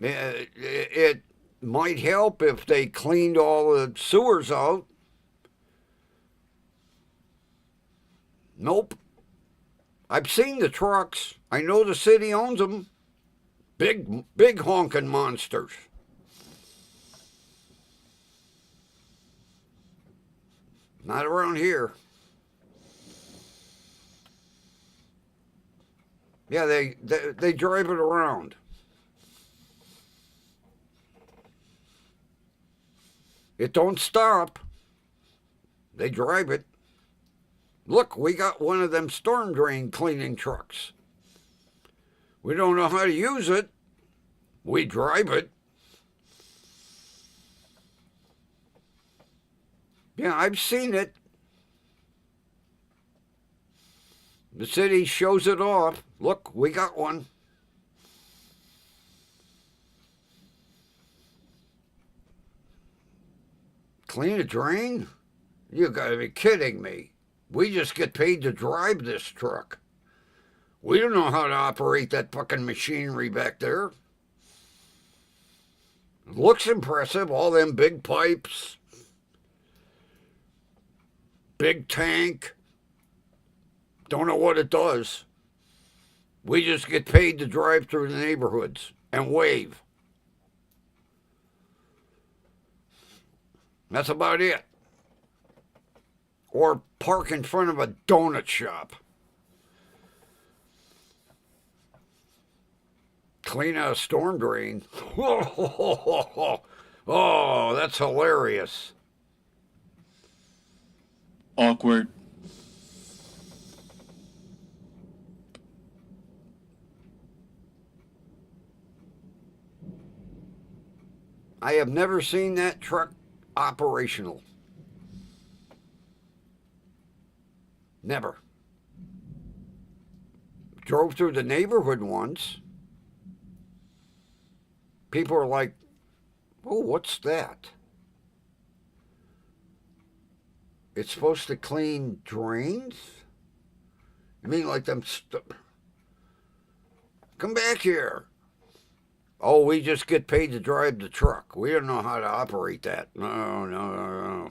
[SPEAKER 3] It might help if they cleaned all the sewers out. Nope. I've seen the trucks. I know the city owns them. Big honking monsters. Not around here. Yeah, they drive it around. It don't stop. They drive it. Look, we got one of them storm drain cleaning trucks. We don't know how to use it. We drive it. Yeah, I've seen it. The city shows it off. Look, we got one. Clean a drain? You gotta be kidding me. We just get paid to drive this truck. We don't know how to operate that fucking machinery back there. It looks impressive, all them big pipes. Big tank. Don't know what it does. We just get paid to drive through the neighborhoods and wave. That's about it. Or park in front of a donut shop. Clean out a storm drain. Oh, that's hilarious.
[SPEAKER 5] Awkward.
[SPEAKER 3] I have never seen that truck operational. Never. Drove through the neighborhood once. People are like, oh, what's that? It's supposed to clean drains? You mean like them? Come back here. Oh, we just get paid to drive the truck. We don't know how to operate that. No.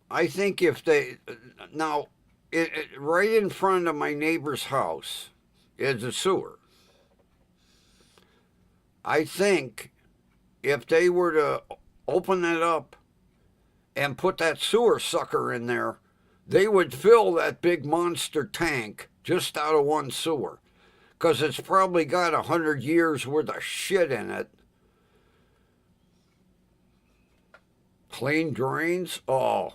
[SPEAKER 3] I think if they, now, right in front of my neighbor's house is a sewer. I think if they were to open it up and put that sewer sucker in there, they would fill that big monster tank just out of one sewer. Because it's probably got 100 years worth of shit in it. Clean drains? Oh.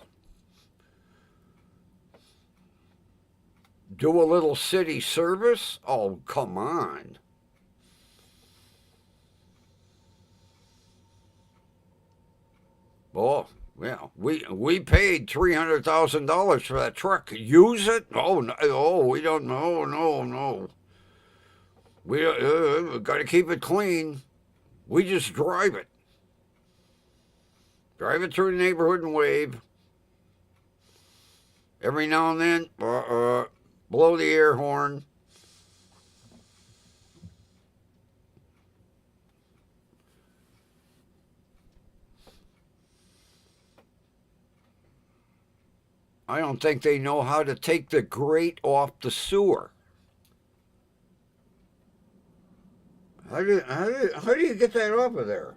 [SPEAKER 3] Do a little city service? Oh, come on. Oh, yeah. We paid $300,000 for that truck. Use it? Oh, no, we don't know. No. We got to keep it clean. We just drive it. Drive it through the neighborhood and wave. Every now and then, blow the air horn. I don't think they know how to take the grate off the sewer. How do you get that off of there?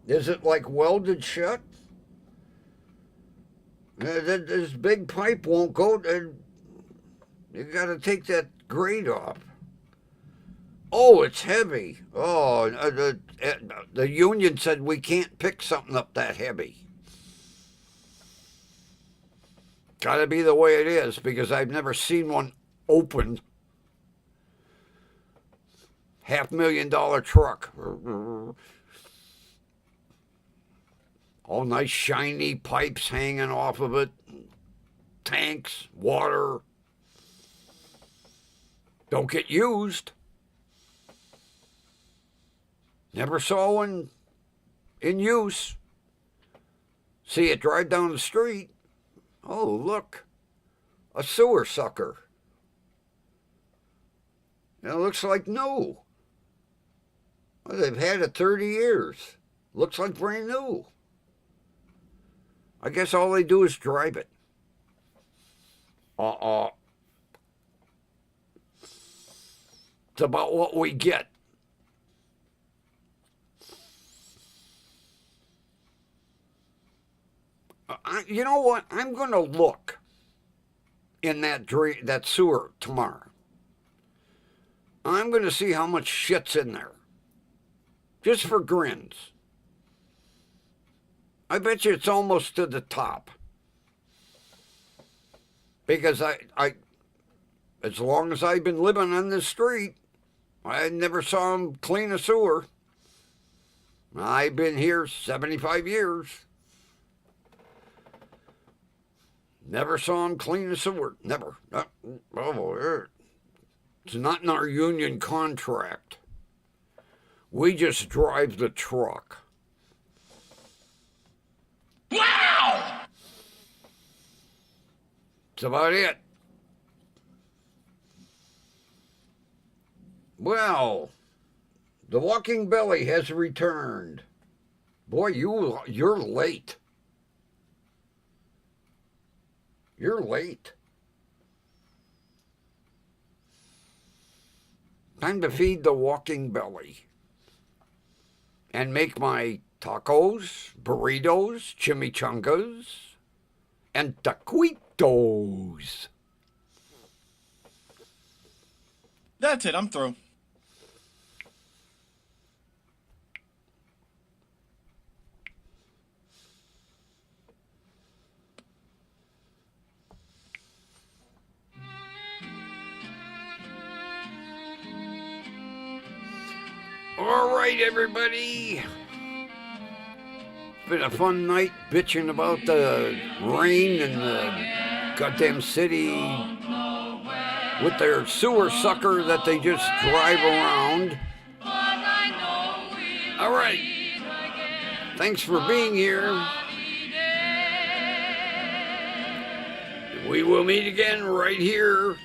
[SPEAKER 3] Is it like welded shut? This big pipe won't go. You got to take that grate off. Oh, it's heavy. Oh, the union said we can't pick something up that heavy. Got to be the way it is because I've never seen one opened. $500,000 truck. All nice shiny pipes hanging off of it. Tanks, water. Don't get used. Never saw one in use. See it drive down the street. Oh, look. A sewer sucker. It looks like new. Well, they've had it 30 years. Looks like brand new. I guess all they do is drive it. It's about what we get. You know what? I'm going to look in that sewer tomorrow. I'm going to see how much shit's in there. Just for grins. I bet you it's almost to the top. Because I as long as I've been living on this street, I never saw them clean a sewer. I've been here 75 years. Never saw them clean a sewer. Never. It's not in our union contract. We just drive the truck.
[SPEAKER 2] Wow!
[SPEAKER 3] That's about it. Well, the walking belly has returned. Boy, you're late. You're late. Time to feed the walking belly. And make my tacos, burritos, chimichangas, and taquitos.
[SPEAKER 5] That's it, I'm through.
[SPEAKER 3] All right, everybody. Been a fun night bitching about the rain in the goddamn city with their sewer sucker that they just drive around. All right. Thanks for being here. We will meet again right here,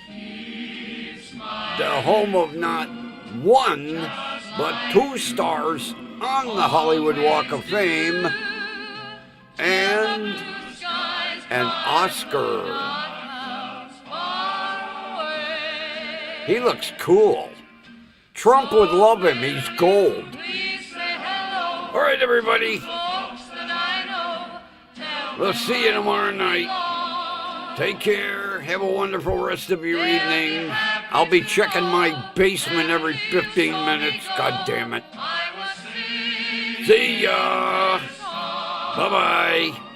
[SPEAKER 3] the home of not one, but 2 stars on the Hollywood Walk of Fame and an Oscar. He looks cool. Trump would love him. He's gold. All right, everybody. We'll see you tomorrow night. Take care. Have a wonderful rest of your evening. I'll be checking my basement every 15 minutes. God damn it. See ya. Bye-bye.